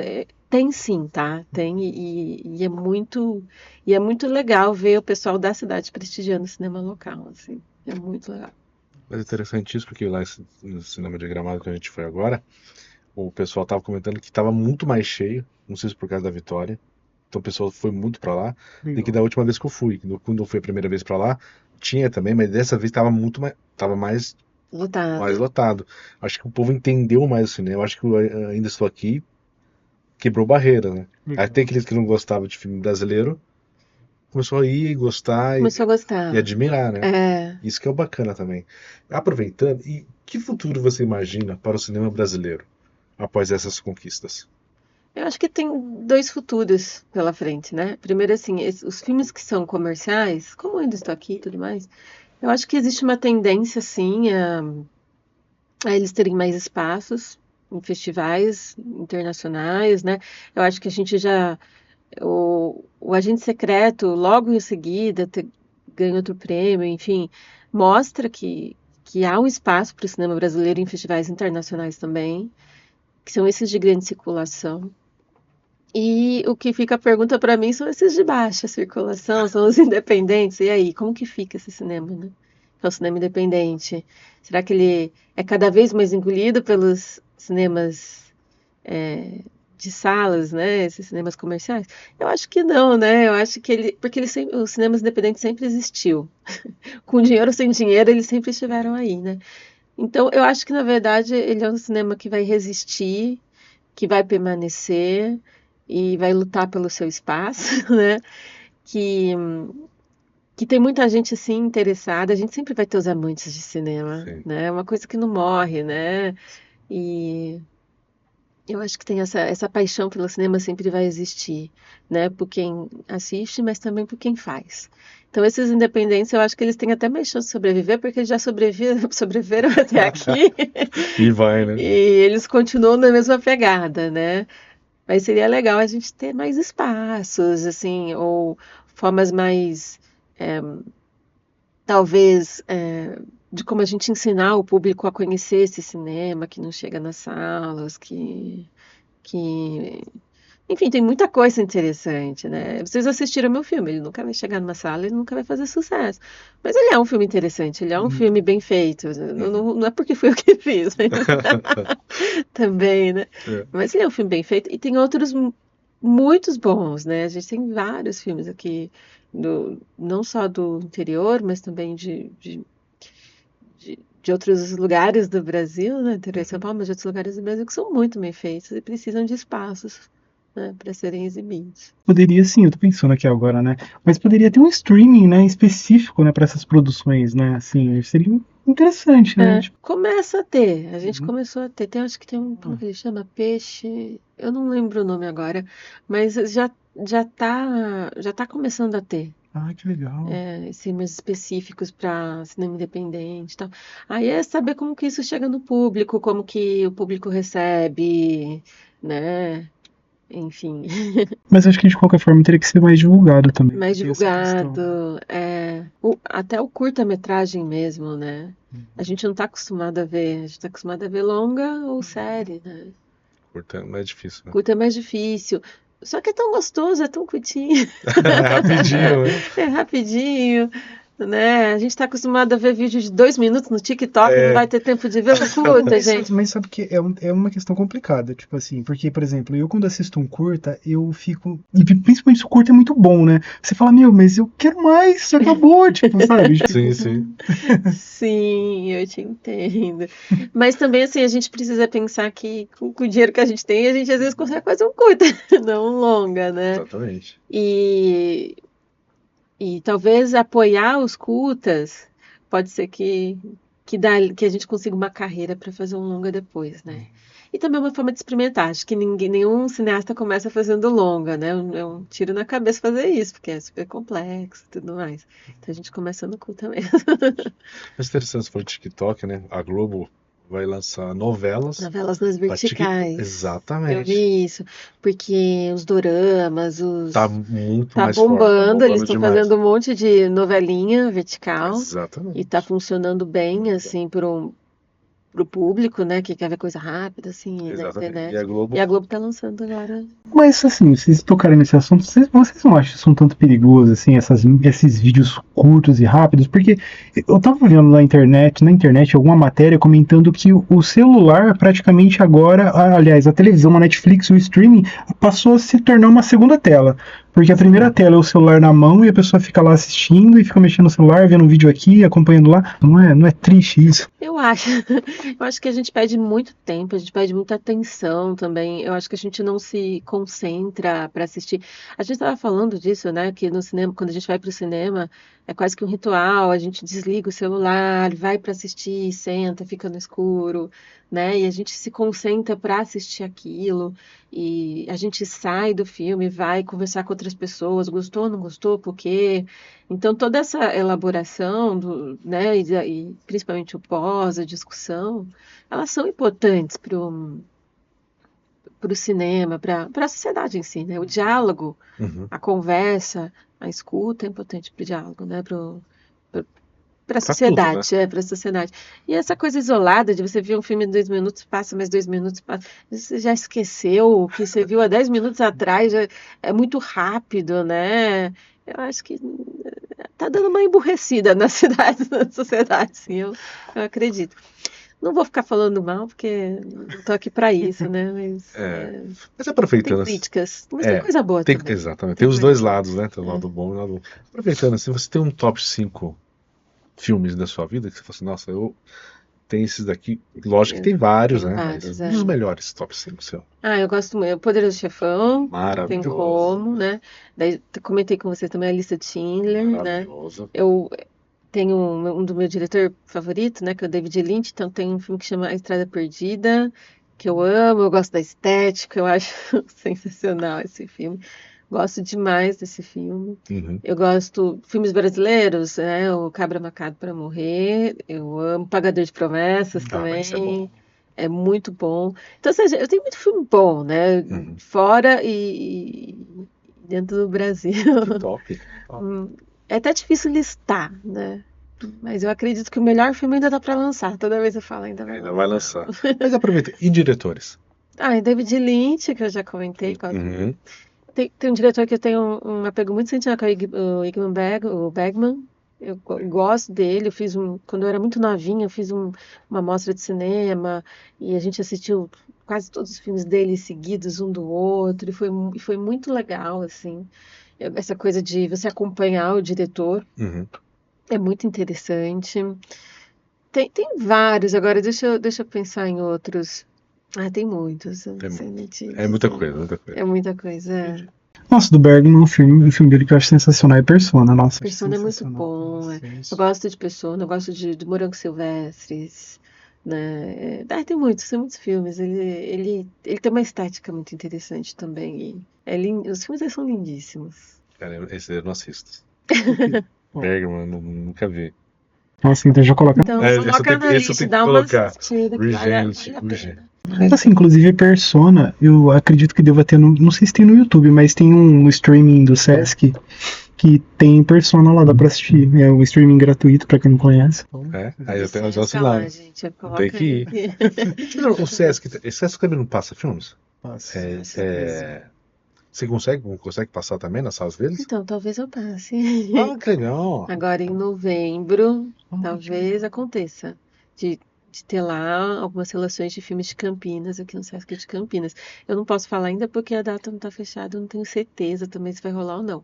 tem sim, tá? Tem e é muito legal ver o pessoal da cidade prestigiando o cinema local, assim, é muito legal. Mas é interessante isso, porque lá no cinema de Gramado que a gente foi agora, o pessoal tava comentando que tava muito mais cheio, não sei se por causa da Vitória, então o pessoal foi muito pra lá, do que da última vez que eu fui. Quando eu fui a primeira vez pra lá, tinha também, mas dessa vez tava mais lotado. Acho que o povo entendeu mais o cinema. Acho que eu Ainda Estou Aqui quebrou barreira, né? Até aqueles que não gostavam de filme brasileiro começou a ir e gostar Começou a gostar. e admirar, né? É. Isso que é o bacana também. Aproveitando, e que futuro você imagina para o cinema brasileiro após essas conquistas? Eu acho que tem dois futuros pela frente, né? Primeiro, assim, os filmes que são comerciais, como Ainda Estou Aqui e tudo mais, eu acho que existe uma tendência, assim, a eles terem mais espaços em festivais internacionais, né? Eu acho que a gente já... O Agente Secreto, logo em seguida, ganha outro prêmio, enfim, mostra que há um espaço para o cinema brasileiro em festivais internacionais também, que são esses de grande circulação. E o que fica a pergunta para mim são esses de baixa circulação, são os independentes. E aí, como que fica esse cinema, né? Que é o cinema independente. Será que ele é cada vez mais engolido pelos cinemas de salas, né? Esses cinemas comerciais? Eu acho que não, né? Eu acho que porque os cinemas independentes sempre existiu. Com dinheiro ou sem dinheiro, eles sempre estiveram aí, né? Então, eu acho que, na verdade, ele é um cinema que vai resistir, que vai permanecer e vai lutar pelo seu espaço, né? Que tem muita gente, assim, interessada. A gente sempre vai ter os amantes de cinema, Sim. né? É uma coisa que não morre, né? E eu acho que tem essa paixão pelo cinema sempre vai existir, né? Por quem assiste, mas também por quem faz. Então, esses independentes, eu acho que eles têm até mais chance de sobreviver, porque eles já sobreviveram até aqui. E vai, né? E eles continuam na mesma pegada, né? Mas seria legal a gente ter mais espaços, assim, ou formas mais, talvez, de como a gente ensinar o público a conhecer esse cinema que não chega nas salas, enfim, tem muita coisa interessante, né? Vocês assistiram meu filme, ele nunca vai chegar numa sala, ele nunca vai fazer sucesso. Mas ele é um filme interessante, ele é um filme bem feito. Não é porque fui eu que fiz, né? Também, né? É. Mas ele é um filme bem feito e tem outros muitos bons, né? A gente tem vários filmes aqui, não só do interior, mas também de outros lugares do Brasil, né? Interior de São Paulo, mas de outros lugares do Brasil que são muito bem feitos e precisam de espaços, né, para serem exibidos. Poderia sim, eu tô pensando aqui agora, né? Mas poderia ter um streaming, né, específico, né, para essas produções, né? Assim, seria interessante, né? Tipo, Começa a ter, a gente começou a ter. Acho que tem como que ele chama? Peixe, eu não lembro o nome agora, mas já tá começando a ter. que legal. Filmes específicos para cinema independente e tal. Aí é saber como que isso chega no público, como que o público recebe, né? Enfim, Mas acho que de qualquer forma teria que ser mais divulgado também. mais Tem essa questão. divulgado. Até o curta-metragem mesmo, né? A gente não tá acostumado a ver, a gente tá acostumado a ver longa ou série, né? Curta é mais difícil, né? Curta é mais difícil. Só que é tão gostoso, é tão curtinho. Rapidinho, né? É rapidinho, né? A gente tá acostumado a ver vídeo de 2 minutos no TikTok, não vai ter tempo de ver o curta, gente. Mas sabe que é uma questão complicada, tipo assim, porque, por exemplo, eu quando assisto um curta, eu fico. E principalmente se o curta é muito bom, né? Você fala, meu, mas eu quero mais, isso acabou, tipo, sabe? Sim, sim. Sim, eu te entendo. Mas também, assim, a gente precisa pensar que com o dinheiro que a gente tem, a gente às vezes consegue fazer um curta, não um longa, né? Exatamente. E talvez apoiar os curtas pode ser que a gente consiga uma carreira para fazer um longa depois, né? E também uma forma de experimentar. Acho que nenhum cineasta começa fazendo longa, né? É um tiro na cabeça fazer isso, porque é super complexo e tudo mais. Então a gente começa no curta mesmo. Mas interessante, você falou de TikTok, né? A Globo vai lançar novelas. Novelas nas pra verticais. Exatamente. Eu vi isso, porque os doramas, Tá muito tá mais forte, bombando, eles estão demais. fazendo um monte de novelinha vertical Exatamente. e tá funcionando bem, assim, pro público, né, que quer ver coisa rápida, assim, na Exatamente. internet. E a Globo tá lançando agora. Mas assim, vocês tocarem nesse assunto, vocês não acham isso um tanto perigoso, assim, esses vídeos curtos e rápidos? Porque eu tava vendo na internet alguma matéria comentando que o celular praticamente agora, aliás, a televisão, a Netflix, o streaming, passou a se tornar uma segunda tela. Porque a primeira tela é o celular na mão e a pessoa fica lá assistindo e fica mexendo no celular, vendo um vídeo aqui, acompanhando lá. Não é triste isso? Eu acho, eu acho que a gente perde muito tempo, a gente perde muita atenção também. Eu acho que a gente não se concentra para assistir. A gente estava falando disso, né? Que no cinema, quando a gente vai para o cinema, é quase que um ritual. A gente desliga o celular, vai para assistir, senta, fica no escuro, né? E a gente se concentra para assistir aquilo. E a gente sai do filme, vai conversar com outras pessoas, gostou, não gostou, por quê? Então, toda essa elaboração, né, e principalmente o pós, a discussão, elas são importantes para o cinema, para a sociedade em si, né? O diálogo, Uhum. a conversa, a escuta é importante para o diálogo, né? Para a Pra sociedade, tudo, para a sociedade. E essa coisa isolada de você ver um filme em 2 minutos, passa mais 2 minutos, passa. Você já esqueceu o que você viu há 10 minutos atrás, é muito rápido, né? Eu acho que tá dando uma emburrecida na cidade, na sociedade, sim, eu acredito. Não vou ficar falando mal, porque não tô aqui para isso, né? Mas Mas tem aproveitando. críticas, mas tem coisa boa também. Exatamente. Tem Tem os coisa dois boa. lados, né? Tem o lado bom e o lado ruim. Aproveitando assim, você tem um top 5 filmes da sua vida que você fala assim, nossa, eu tenho esses daqui. Lógico que tem vários, Tem né? vários, Mas um dos melhores top 5 seu. eu gosto muito. Poderoso Chefão, tem Maravilhoso. como, né? Daí comentei com você também a lista de Schindler, né? Maravilhoso. Eu tenho um do meu diretor favorito, né? Que é o David Lynch, então tem um filme que chama A Estrada Perdida, que eu amo, eu gosto da estética, eu acho sensacional esse filme. Gosto demais desse filme. Uhum. Eu gosto de filmes brasileiros, né? O Cabra Marcado para Morrer. Eu amo Pagador de Promessas mas é bom. também. É muito bom. Então, ou seja, eu tenho muito filme bom, né? Uhum. Fora e dentro do Brasil. Que top. É até difícil listar, né? Mas eu acredito que o melhor filme ainda dá para lançar. Toda vez eu falo, ainda vai Ainda vai lançar. Mas aproveita. E diretores? e David Lynch, que eu já comentei. Uhum. Tem um diretor que eu tenho um apego muito sentimental, que é o Ingmar Bergman. Eu gosto dele. Quando eu era muito novinha, eu fiz uma mostra de cinema e a gente assistiu quase todos os filmes dele seguidos um do outro. E foi muito legal, assim. Essa coisa de você acompanhar o diretor Uhum. é muito interessante. Tem vários. Agora, deixa eu pensar em outros. Tem muitos. Eu não sei nem te É muita dizer. coisa, muita coisa. É muita coisa. Nossa, do Bergman, um filme dele que eu acho sensacional é Persona. Nossa, Persona é muito sensacional. bom. Nossa, Eu isso. gosto de Persona, eu gosto de Morangos Silvestres, né? Tem muitos filmes. Ele tem uma estética muito interessante também. Os filmes dele são lindíssimos. Cara, esse eu não assisto. Bergman, nunca vi. Nossa, então já coloca. Então, esse eu coloca tenho- na esse eu lista, tenho que dá uma colocar. assistida, que Urgente, vale a urgente. pena. Assim, inclusive Persona, eu acredito que deva ter, não sei se tem no YouTube, mas tem um streaming do Sesc que tem Persona lá, dá pra assistir. É um streaming gratuito pra quem não conhece. Aí eu tenho Sesc já assinado. lá, gente, coloca Tem que ir. aí. O Sesc também não passa filmes? Nossa. Você consegue passar também nas salas deles? Então, talvez eu passe. Que legal. Agora em novembro, talvez aconteça de ter lá algumas relações de filmes de Campinas, aqui no Sesc de Campinas. Eu não posso falar ainda porque a data não está fechada, eu não tenho certeza também se vai rolar ou não.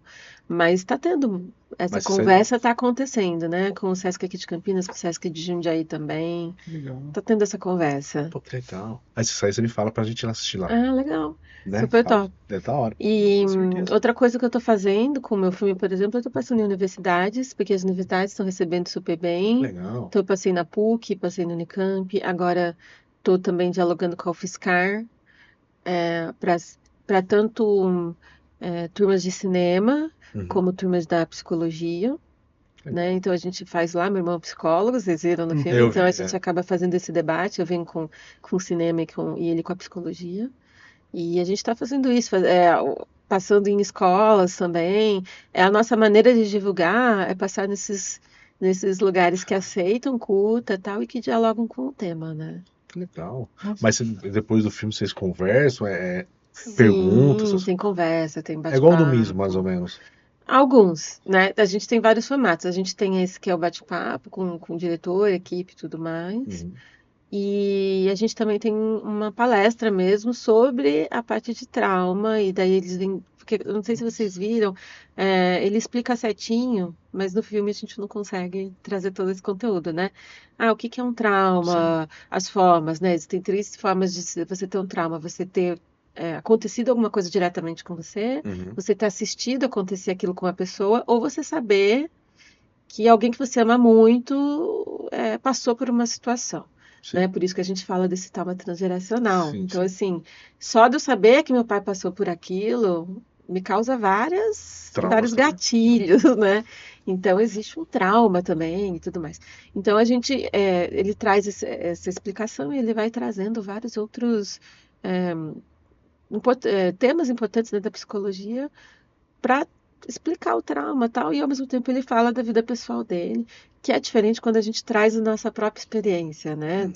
Mas está tendo, essa Mas conversa está acontecendo, né? Com o Sesc aqui de Campinas, com o Sesc de Jundiaí também. Legal. Está tendo essa conversa. Pô, que legal. Aí se sair, você me fala pra gente ir lá assistir lá. Legal. Né? Super Fala. top. Deve da hora. E Com certeza. outra coisa que eu tô fazendo com o meu filme, por exemplo, eu tô passando em universidades, porque as universidades estão recebendo super bem. Legal. Então, eu passei na PUC, passei no Unicamp, agora estou também dialogando com a UFSCar, para tanto turmas de cinema, Uhum. como turmas da psicologia. Né? Então a gente faz lá, meu irmão é psicólogo, vocês viram no filme, Eu então vi, a gente acaba fazendo esse debate, eu venho com o cinema e ele com a psicologia. E a gente está fazendo isso, passando em escolas também. A nossa maneira de divulgar é passar nesses lugares que aceitam culta e tal, e que dialogam com o tema, né? Que legal. Mas depois do filme vocês conversam? Perguntas? Sim, tem conversa, tem É bate-papo. igual do mesmo, mais ou menos. Alguns, né? A gente tem vários formatos. A gente tem esse que é o bate-papo com o diretor, equipe e tudo mais. Uhum. E a gente também tem uma palestra mesmo sobre a parte de trauma, e daí eles vêm porque eu não sei se vocês viram, ele explica certinho, mas no filme a gente não consegue trazer todo esse conteúdo, né? O que que é um trauma, as formas, né? Existem 3 formas de você ter um trauma: você ter acontecido alguma coisa diretamente com você, Uhum. você ter assistido acontecer aquilo com uma pessoa, ou você saber que alguém que você ama muito passou por uma situação. Sim. Né? Por isso que a gente fala desse trauma transgeracional. Sim, Então, sim. assim, só de eu saber que meu pai passou por aquilo me causa vários Traumas também. gatilhos, né? Então, existe um trauma também e tudo mais. Então, ele traz essa explicação e ele vai trazendo vários outros temas importantes, né, da psicologia para explicar o trauma e tal, e ao mesmo tempo ele fala da vida pessoal dele, que é diferente quando a gente traz a nossa própria experiência, né?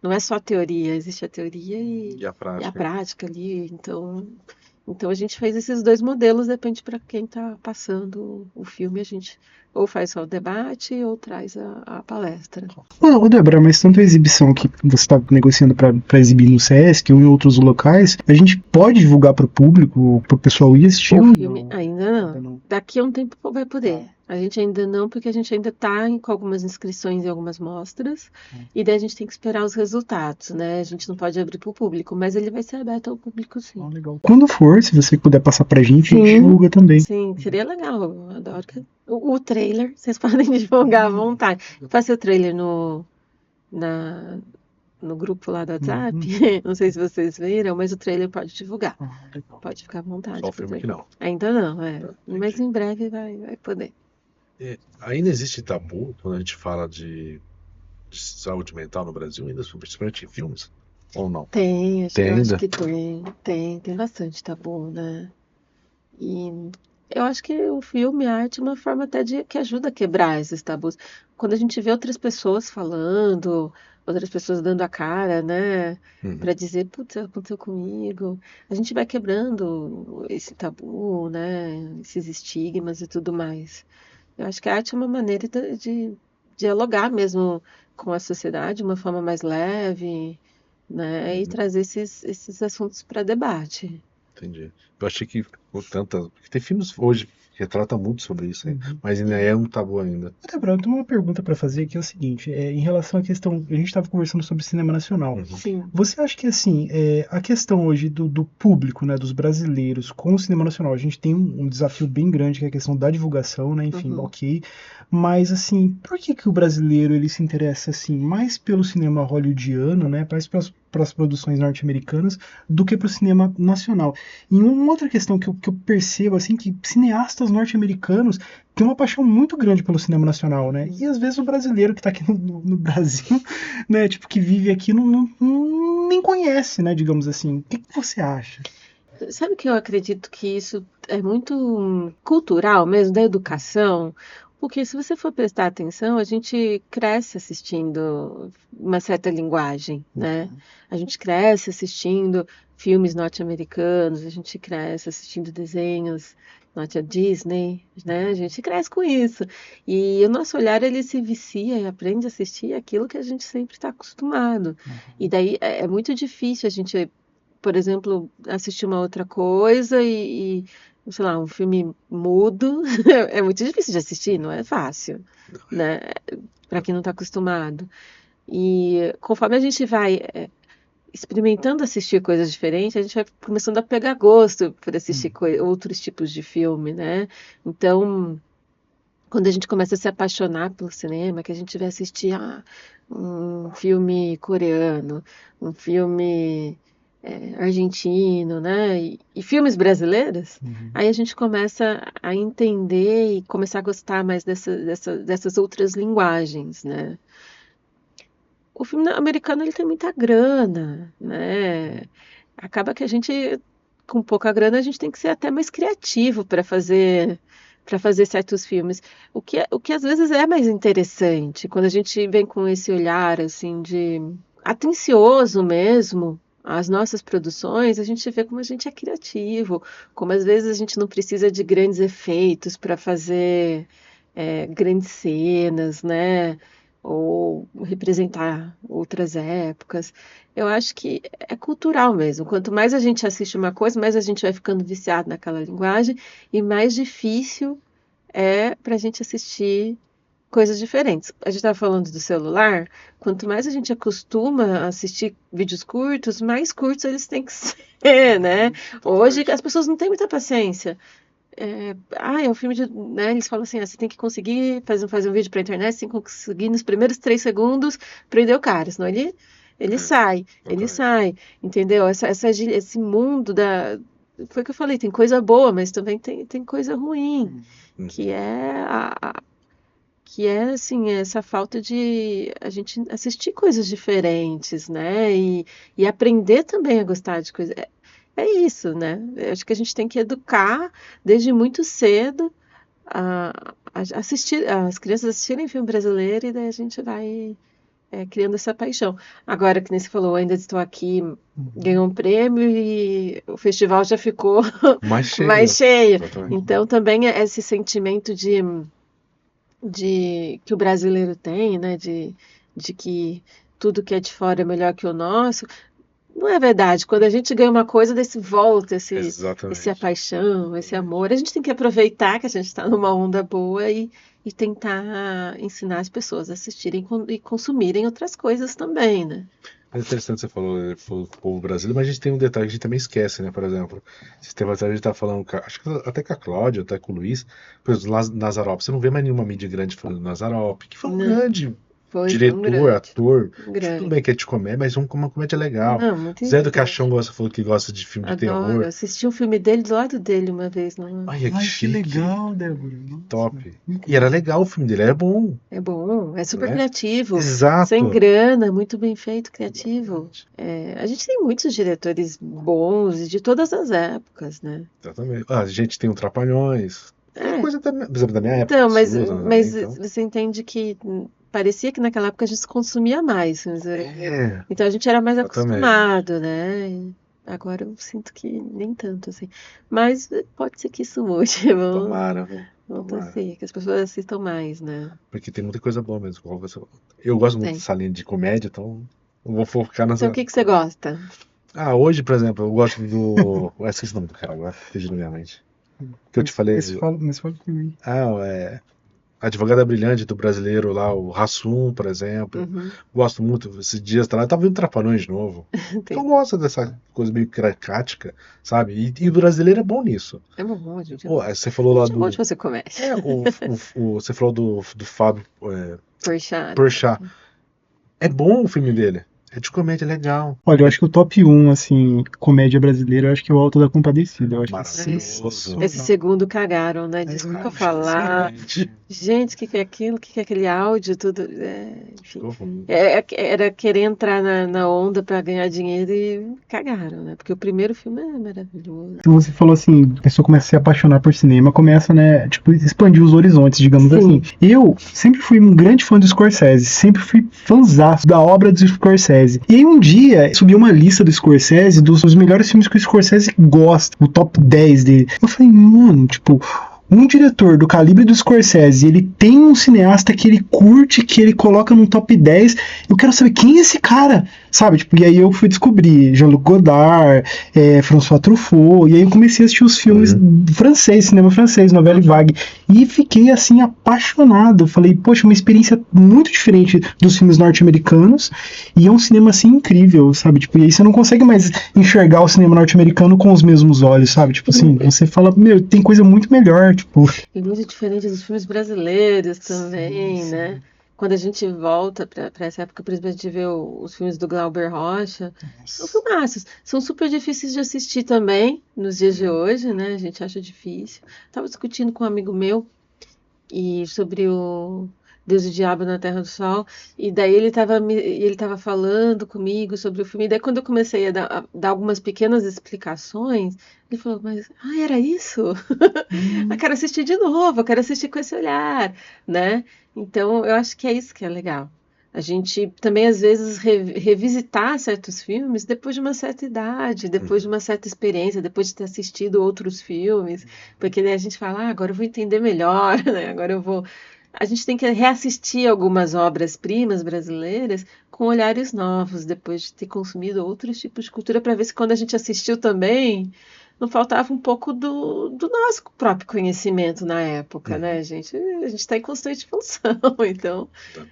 Não é só a teoria, existe a teoria E a e a prática. prática ali. Então a gente fez esses 2 modelos, depende para quem está passando o filme, a gente ou faz só o debate ou traz a palestra. Ô, Débora, mas tanto a exibição que você está negociando para exibir no Sesc ou em outros locais, a gente pode divulgar para o público, para o pessoal ir assistir? O filme ainda não. Daqui a um tempo vai poder. A gente ainda não, porque a gente ainda está com algumas inscrições em algumas mostras, e daí a gente tem que esperar os resultados, né? A gente não pode abrir para o público, mas ele vai ser aberto ao público, sim. Legal. Quando for, se você puder passar pra gente, a gente Sim. divulga também. Sim, seria legal. Eu adoro o trailer, vocês podem divulgar à vontade. Passei o trailer no grupo lá do WhatsApp. Não sei se vocês viram, mas o trailer pode divulgar. Legal. Pode ficar à vontade. Só o filme que não. Ainda não, Tá, mas em breve vai poder. Ainda existe tabu quando a gente fala de saúde mental no Brasil, ainda, principalmente em filmes? Ou não? Tem, Tem eu ainda? acho que tem bastante tabu, né? E eu acho que o filme, a arte, é uma forma até que ajuda a quebrar esses tabus. Quando a gente vê outras pessoas falando, outras pessoas dando a cara, né? Pra dizer, putz, aconteceu comigo. A gente vai quebrando esse tabu, né? Esses estigmas e tudo mais. Eu acho que a arte é uma maneira de dialogar mesmo com a sociedade de uma forma mais leve, né? E trazer esses assuntos para debate. Entendi. Eu achei que porque tem filmes hoje que retratam muito sobre isso, mas ainda é um tabu ainda. Débora, eu tenho uma pergunta pra fazer que é o seguinte, em relação à questão, a gente estava conversando sobre cinema nacional. Sim. Você acha que assim, a questão hoje do público, né, dos brasileiros com o cinema nacional, a gente tem um desafio bem grande que é a questão da divulgação, né, enfim, ok, mas assim, por que o brasileiro ele se interessa assim mais pelo cinema hollywoodiano, né, mais pelas produções norte-americanas do que pro cinema nacional? E uma outra questão que eu percebo assim que cineastas norte-americanos têm uma paixão muito grande pelo cinema nacional, né? E às vezes o brasileiro que tá aqui no Brasil, né, tipo, que vive aqui, nem conhece, né, digamos assim. O que você acha? Sabe que eu acredito que isso é muito cultural mesmo, da educação? Porque se você for prestar atenção, a gente cresce assistindo uma certa linguagem, né? A gente cresce assistindo filmes norte-americanos, a gente cresce assistindo desenhos Disney, né? A gente cresce com isso. E o nosso olhar, ele se vicia e aprende a assistir aquilo que a gente sempre está acostumado. E daí é muito difícil a gente, por exemplo, assistir uma outra coisa e sei lá, um filme mudo. É muito difícil de assistir, não é fácil, né? Para quem não está acostumado. E conforme a gente vai experimentando assistir coisas diferentes, a gente vai começando a pegar gosto por assistir outros tipos de filme, né? Então, quando a gente começa a se apaixonar pelo cinema, que a gente vai assistir um filme coreano, um filme argentino, né? E filmes brasileiros, aí a gente começa a entender e começar a gostar mais dessas outras linguagens, né? O filme americano, ele tem muita grana, né? Acaba que a gente, com pouca grana, a gente tem que ser até mais criativo para fazer certos filmes. O que às vezes é mais interessante, quando a gente vem com esse olhar, assim, de atencioso mesmo, as nossas produções, a gente vê como a gente é criativo, como às vezes a gente não precisa de grandes efeitos para fazer grandes cenas, né? ou representar outras épocas. Eu acho que é cultural mesmo. Quanto mais a gente assiste uma coisa, mais a gente vai ficando viciado naquela linguagem e mais difícil é para a gente assistir coisas diferentes. A gente estava falando do celular, quanto mais a gente acostuma a assistir vídeos curtos, mais curtos eles têm que ser, né? Hoje as pessoas não têm muita paciência. É um filme de, né, eles falam assim, você tem que conseguir fazer um vídeo para a internet, você tem que conseguir nos primeiros 3 segundos prender o cara, senão ele sai, entendeu? Esse mundo foi o que eu falei, tem coisa boa, mas também tem coisa ruim, que é assim, essa falta de a gente assistir coisas diferentes, né? E aprender também a gostar de coisas. É isso, né? Eu acho que a gente tem que educar desde muito cedo assistir, as crianças assistirem filme brasileiro e daí a gente vai criando essa paixão. Agora, que nem você falou, Ainda Estou Aqui, ganhou um prêmio e o festival já ficou mais cheio. Então, também é esse sentimento de que o brasileiro tem, né? De que tudo que é de fora é melhor que o nosso. Não é verdade. Quando a gente ganha uma coisa, desse volta, esse paixão, esse amor. A gente tem que aproveitar que a gente está numa onda boa e tentar ensinar as pessoas a assistirem e consumirem outras coisas também, né? É interessante você falou do povo brasileiro, mas a gente tem um detalhe que a gente também esquece, né? Por exemplo, esse tempo atrás a gente tá falando, acho que até com a Cláudia, até com o Luiz, por exemplo, Nazarop. Você não vê mais nenhuma mídia grande falando do Nazarop, que foi um grande diretor, ator. Tudo bem que é de comédia, mas uma comédia legal. Não, muito Zé do Caixão falou que gosta de filme de terror. Eu assisti um filme dele do lado dele uma vez. Ai, que legal, Débora. Top. E era legal o filme dele, era bom. É bom, é super criativo. Exato. Sem grana, muito bem feito, criativo. A gente tem muitos diretores bons de todas as épocas, né? Exatamente. A gente tem o Trapalhões. É coisa da minha época. Então, mas você entende que parecia que naquela época a gente consumia mais. Então a gente era mais acostumado, né? E agora eu sinto que nem tanto, assim. Mas pode ser que isso mude. Tomara. Vamos torcer, que as pessoas assistam mais, né? Porque tem muita coisa boa mesmo. Eu gosto muito dessa linha de comédia, então eu vou focar nessa. Então o que você gosta? Hoje, por exemplo, eu gosto do. Eu esqueci o nome do cara agora, fugiu na minha mente. Que eu te falei. Mas fala pra mim. Advogada Brilhante do brasileiro lá, o Hassum, por exemplo. Gosto muito. Esses dias eu tava vendo Trapalhões de novo. Eu gosto dessa coisa meio caricática, sabe? E o brasileiro é bom nisso. É bom, gente. Você falou lá do. É bom de fazer comédia. Você falou do Fábio Porchat. É bom o filme dele. É de comédia legal. Olha, eu acho que o top 1, assim, comédia brasileira, eu acho que é o Alto da Compadecida. Eu acho maravilhoso. Esse segundo cagaram, né? Desculpa falar. Gente, o que é aquilo? O que é aquele áudio? Tudo. Enfim. Era querer entrar na onda pra ganhar dinheiro e cagaram, né? Porque o primeiro filme é maravilhoso. Você falou assim, a pessoa começa a se apaixonar por cinema, começa, né, tipo, expandir os horizontes, digamos assim. Eu sempre fui um grande fã do Scorsese, sempre fui fãzaço da obra do Scorsese. E aí um dia subiu uma lista do Scorsese dos melhores filmes que o Scorsese gosta, o top 10 dele. Eu falei, mano, tipo, um diretor do calibre do Scorsese, ele tem um cineasta que ele curte, que ele coloca no top 10, eu quero saber quem é esse cara, sabe? Tipo, e aí eu fui descobrir Jean-Luc Godard, François Truffaut, e aí eu comecei a assistir os filmes francês, cinema francês, novela vague, e fiquei assim apaixonado. Falei, poxa, uma experiência muito diferente dos filmes norte-americanos, e é um cinema assim incrível, sabe? Tipo, e aí você não consegue mais enxergar o cinema norte-americano com os mesmos olhos, sabe? Tipo assim, você fala, meu, tem coisa muito melhor, tipo. E muito diferente dos filmes brasileiros também, né? Quando a gente volta para essa época, por exemplo, a gente vê os filmes do Glauber Rocha, são filmaços. São super difíceis de assistir também, nos dias de hoje, né? A gente acha difícil. Estava discutindo com um amigo meu sobre o Deus e o Diabo na Terra do Sol, e daí ele estava falando comigo sobre o filme, e daí quando eu comecei a dar algumas pequenas explicações, ele falou, mas, era isso? Eu quero assistir de novo, eu quero assistir com esse olhar, né? Então, eu acho que é isso que é legal. A gente também, às vezes, revisitar certos filmes depois de uma certa idade, depois de uma certa experiência, depois de ter assistido outros filmes, porque daí a gente fala, agora eu vou entender melhor, né? Agora eu vou a gente tem que reassistir algumas obras-primas brasileiras com olhares novos, depois de ter consumido outros tipos de cultura, para ver se quando a gente assistiu também, não faltava um pouco do nosso próprio conhecimento na época, né, gente? A gente está em constante evolução, então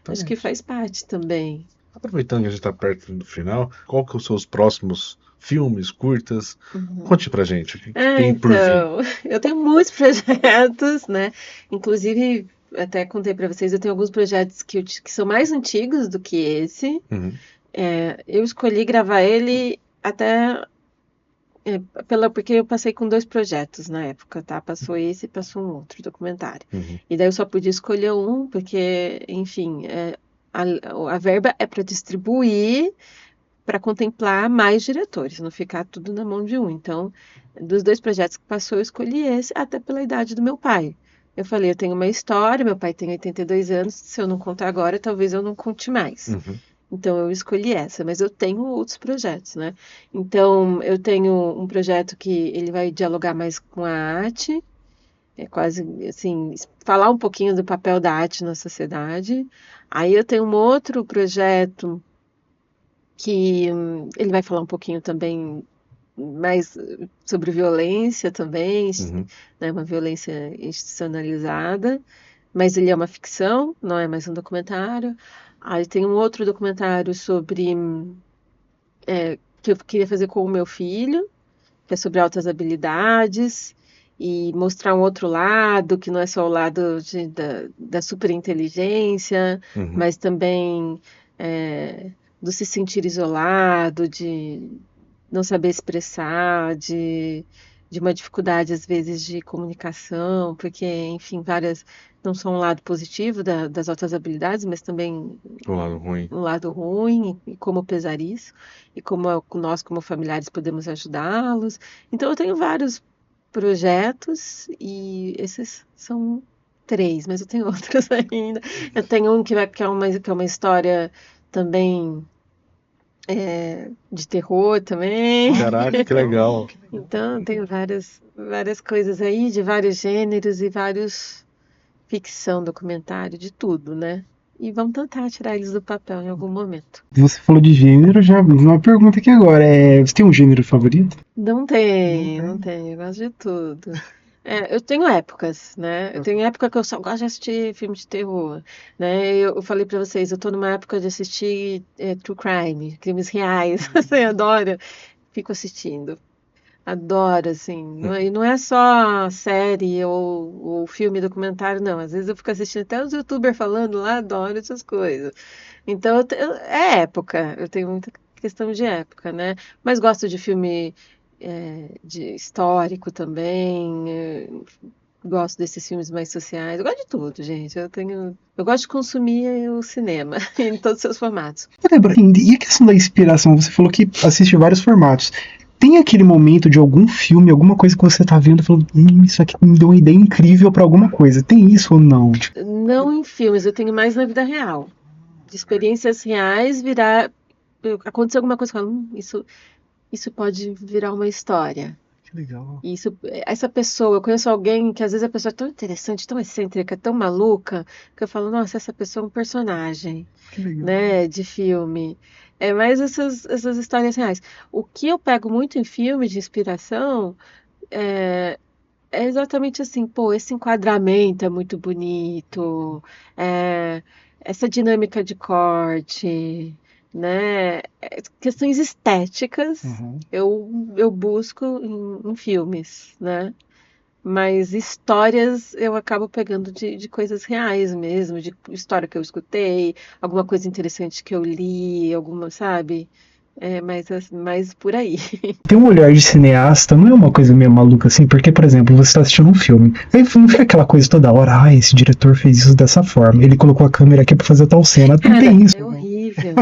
acho que Exatamente. faz parte também. Aproveitando que a gente está perto do final, qual que são os seus filmes, curtas? Conte pra gente o que tem por vir. Então, eu tenho muitos projetos, né? Inclusive, até contei para vocês, eu tenho alguns projetos que são mais antigos do que esse. Uhum. Eu escolhi gravar ele até porque eu passei com 2 projetos na época, tá? Passou esse e passou um outro documentário. Uhum. E daí eu só podia escolher um, porque, enfim, a verba é para distribuir, para contemplar mais diretores, não ficar tudo na mão de um. Então, dos 2 projetos que passou, eu escolhi esse, até pela idade do meu pai. Eu falei, eu tenho uma história, meu pai tem 82 anos, se eu não contar agora, talvez eu não conte mais. Uhum. Então, eu escolhi essa, mas eu tenho outros projetos, né? Então, eu tenho um projeto que ele vai dialogar mais com a arte, quase, assim, falar um pouquinho do papel da arte na sociedade. Aí eu tenho um outro projeto que ele vai falar um pouquinho também mais sobre violência também, Uhum. né, uma violência institucionalizada, mas ele é uma ficção, não é mais um documentário. Aí tem um outro documentário sobre que eu queria fazer com o meu filho, que é sobre altas habilidades e mostrar um outro lado, que não é só o lado da superinteligência, Uhum. mas também do se sentir isolado, de não saber expressar, de uma dificuldade, às vezes, de comunicação, porque, enfim, várias não são um lado positivo das altas habilidades, mas também O lado ruim. um lado ruim, e como pesar isso, e como nós, como familiares, podemos ajudá-los. Então, eu tenho vários projetos, e esses são 3, mas eu tenho outros ainda. Eu tenho um que é uma história também de terror também. Caraca, que legal. Então, eu tenho várias coisas aí, de vários gêneros e vários ficção, documentário, de tudo, né? E vamos tentar tirar eles do papel em algum momento. Você falou de gênero, já uma pergunta aqui agora. Você tem um gênero favorito? Não tem, eu gosto de tudo. Eu tenho épocas, né? Eu tenho época que eu só gosto de assistir filme de terror, né? Eu falei pra vocês, eu tô numa época de assistir true crime, crimes reais, assim, adoro. Fico assistindo. Adoro, assim. E não é só série ou filme, documentário, não. Às vezes eu fico assistindo até os youtubers falando lá, adoro essas coisas. Então, é época. Eu tenho muita questão de época, né? Mas gosto de filme de histórico também. Gosto desses filmes mais sociais. Eu gosto de tudo, gente. Eu gosto de consumir o cinema em todos os seus formatos. Débora, e a questão da inspiração? Você falou que assiste vários formatos. Tem aquele momento de algum filme, alguma coisa que você tá vendo e falando, isso aqui me deu uma ideia incrível pra alguma coisa. Tem isso ou não? Não em filmes, eu tenho mais na vida real. De experiências reais, acontecer alguma coisa, eu falo, isso pode virar uma história. Que legal. Essa pessoa, eu conheço alguém que às vezes a pessoa é tão interessante, tão excêntrica, tão maluca, que eu falo, nossa, essa pessoa é um personagem, Que legal. né, de filme. É mais essas histórias reais. O que eu pego muito em filme de inspiração é exatamente assim, pô, esse enquadramento é muito bonito, essa dinâmica de corte, né? Questões estéticas eu busco em filmes, né? Mas histórias eu acabo pegando de coisas reais mesmo, de história que eu escutei, alguma coisa interessante que eu li, sabe? Mais por aí. Tem um olhar de cineasta, não é uma coisa meio maluca assim? Porque, por exemplo, você tá assistindo um filme, aí não fica aquela coisa toda hora, esse diretor fez isso dessa forma, ele colocou a câmera aqui pra fazer tal cena, não tem isso. É horrível.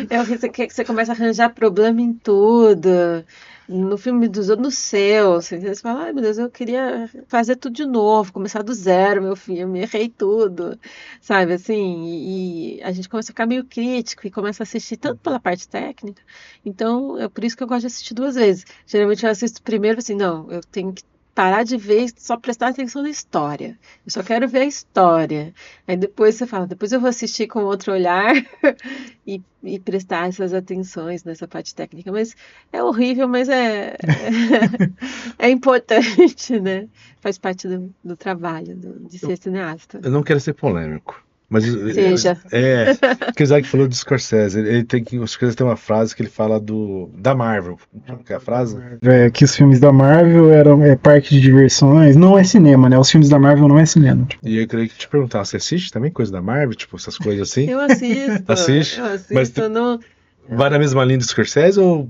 É horrível, você começa a arranjar problema em tudo. No filme dos outros, no seu, você fala, ai meu Deus, eu queria fazer tudo de novo, começar do zero meu filme, errei tudo, sabe, assim, e a gente começa a ficar meio crítico e começa a assistir tanto pela parte técnica, então é por isso que eu gosto de assistir 2 vezes. Geralmente eu assisto primeiro assim, não, eu tenho que parar de ver e só prestar atenção na história. Eu só quero ver a história. Aí depois você fala, depois eu vou assistir com outro olhar e prestar essas atenções nessa parte técnica. Mas é horrível, mas é importante, né? Faz parte do trabalho de ser cineasta. Eu não quero ser polêmico, mas Seja. que o Isaac falou do Scorsese. O Scorsese tem uma frase que ele fala da Marvel. Qual que é a frase? Que os filmes da Marvel eram parque de diversões, não é cinema, né? Os filmes da Marvel não é cinema. E eu queria te perguntar, você assiste também coisa da Marvel, tipo essas coisas assim? Eu assisto. Assiste? Eu assisto, Mas não... vai na mesma linha do Scorsese ou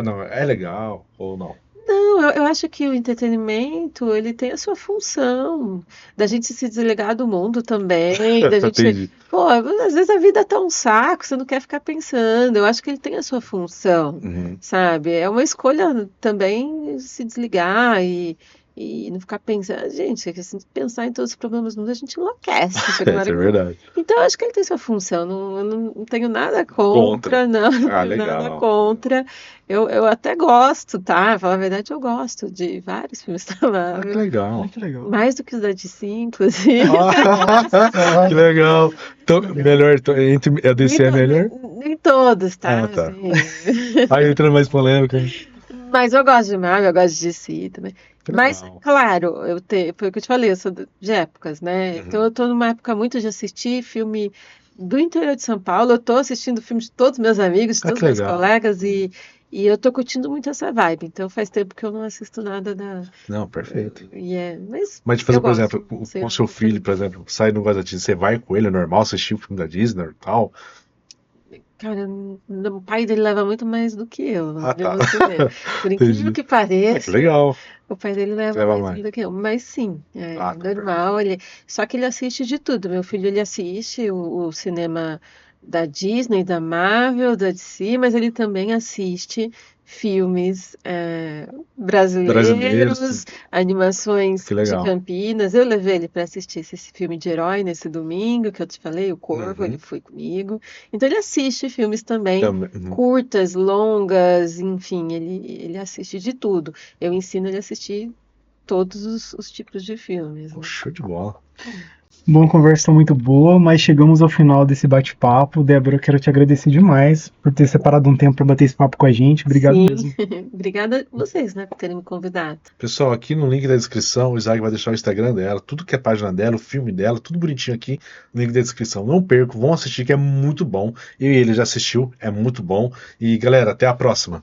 não, é legal ou não? Não, eu acho que o entretenimento, ele tem a sua função, da gente se desligar do mundo também, da gente... Entendi. Pô, às vezes a vida tá um saco, você não quer ficar pensando, eu acho que ele tem a sua função, Uhum. sabe? É uma escolha também se desligar e não ficar pensando, gente, se pensar em todos os problemas do mundo, a gente enlouquece. Chega uma hora Isso é que- verdade. Então, eu acho que ele tem sua função. Eu não tenho nada contra, não. Não Ah, tenho nada legal. contra. Eu até gosto, tá? Falar a verdade, eu gosto de vários filmes da Ah, que Marvel. legal. Muito legal. Mais do que os da DC, inclusive. Que legal. Então, melhor, entre a DC é melhor? Nem todos, tá? Ah, tá. Assim. Aí entrando mais polêmica. Mas eu gosto de Marvel, eu gosto de DC também. Que Mas, legal. claro, foi o que eu te falei, eu sou de épocas, né? Uhum. Então eu tô numa época muito de assistir filme do interior de São Paulo, eu tô assistindo filme de todos meus amigos, de Ah, todos que meus legal. colegas, e eu tô curtindo muito essa vibe. Então faz tempo que eu não assisto nada da. Não, perfeito. Mas De fazer, eu por gosto, exemplo, sei com lá, seu filho, por exemplo, sai no gosta da Disney, você vai com ele, é normal assistir o filme da Disney e tal? Cara, o pai dele leva muito mais do que eu, Ah, viu tá. você ver. Por incrível Entendi. que Que pareça, legal. o pai dele leva Leva mais mais. do que eu. Mas sim, é Ah, tá normal. Só que ele assiste de tudo. Meu filho, ele assiste o cinema da Disney, da Marvel, da DC, mas ele também assiste filmes Brasileiros. brasileiros, animações Que de legal. Campinas. Eu levei ele para assistir esse filme de herói nesse domingo que eu te falei, O Corvo, Uhum. ele foi comigo. Então ele assiste filmes também, Também. Uhum. curtas, longas, enfim, ele assiste de tudo. Eu ensino ele a assistir todos os tipos de filmes, né? Show de bola. Bom, a conversa tá muito boa, mas chegamos ao final desse bate-papo. Débora, eu quero te agradecer demais por ter separado um tempo para bater esse papo com a gente. Obrigado Sim. mesmo. Obrigada a vocês, né, por terem me convidado. Pessoal, aqui no link da descrição, o Isaac vai deixar o Instagram dela, tudo que é a página dela, o filme dela, tudo bonitinho aqui no link da descrição. Não percam, vão assistir que é muito bom. Eu e ele já assistiu, é muito bom. E galera, até a próxima.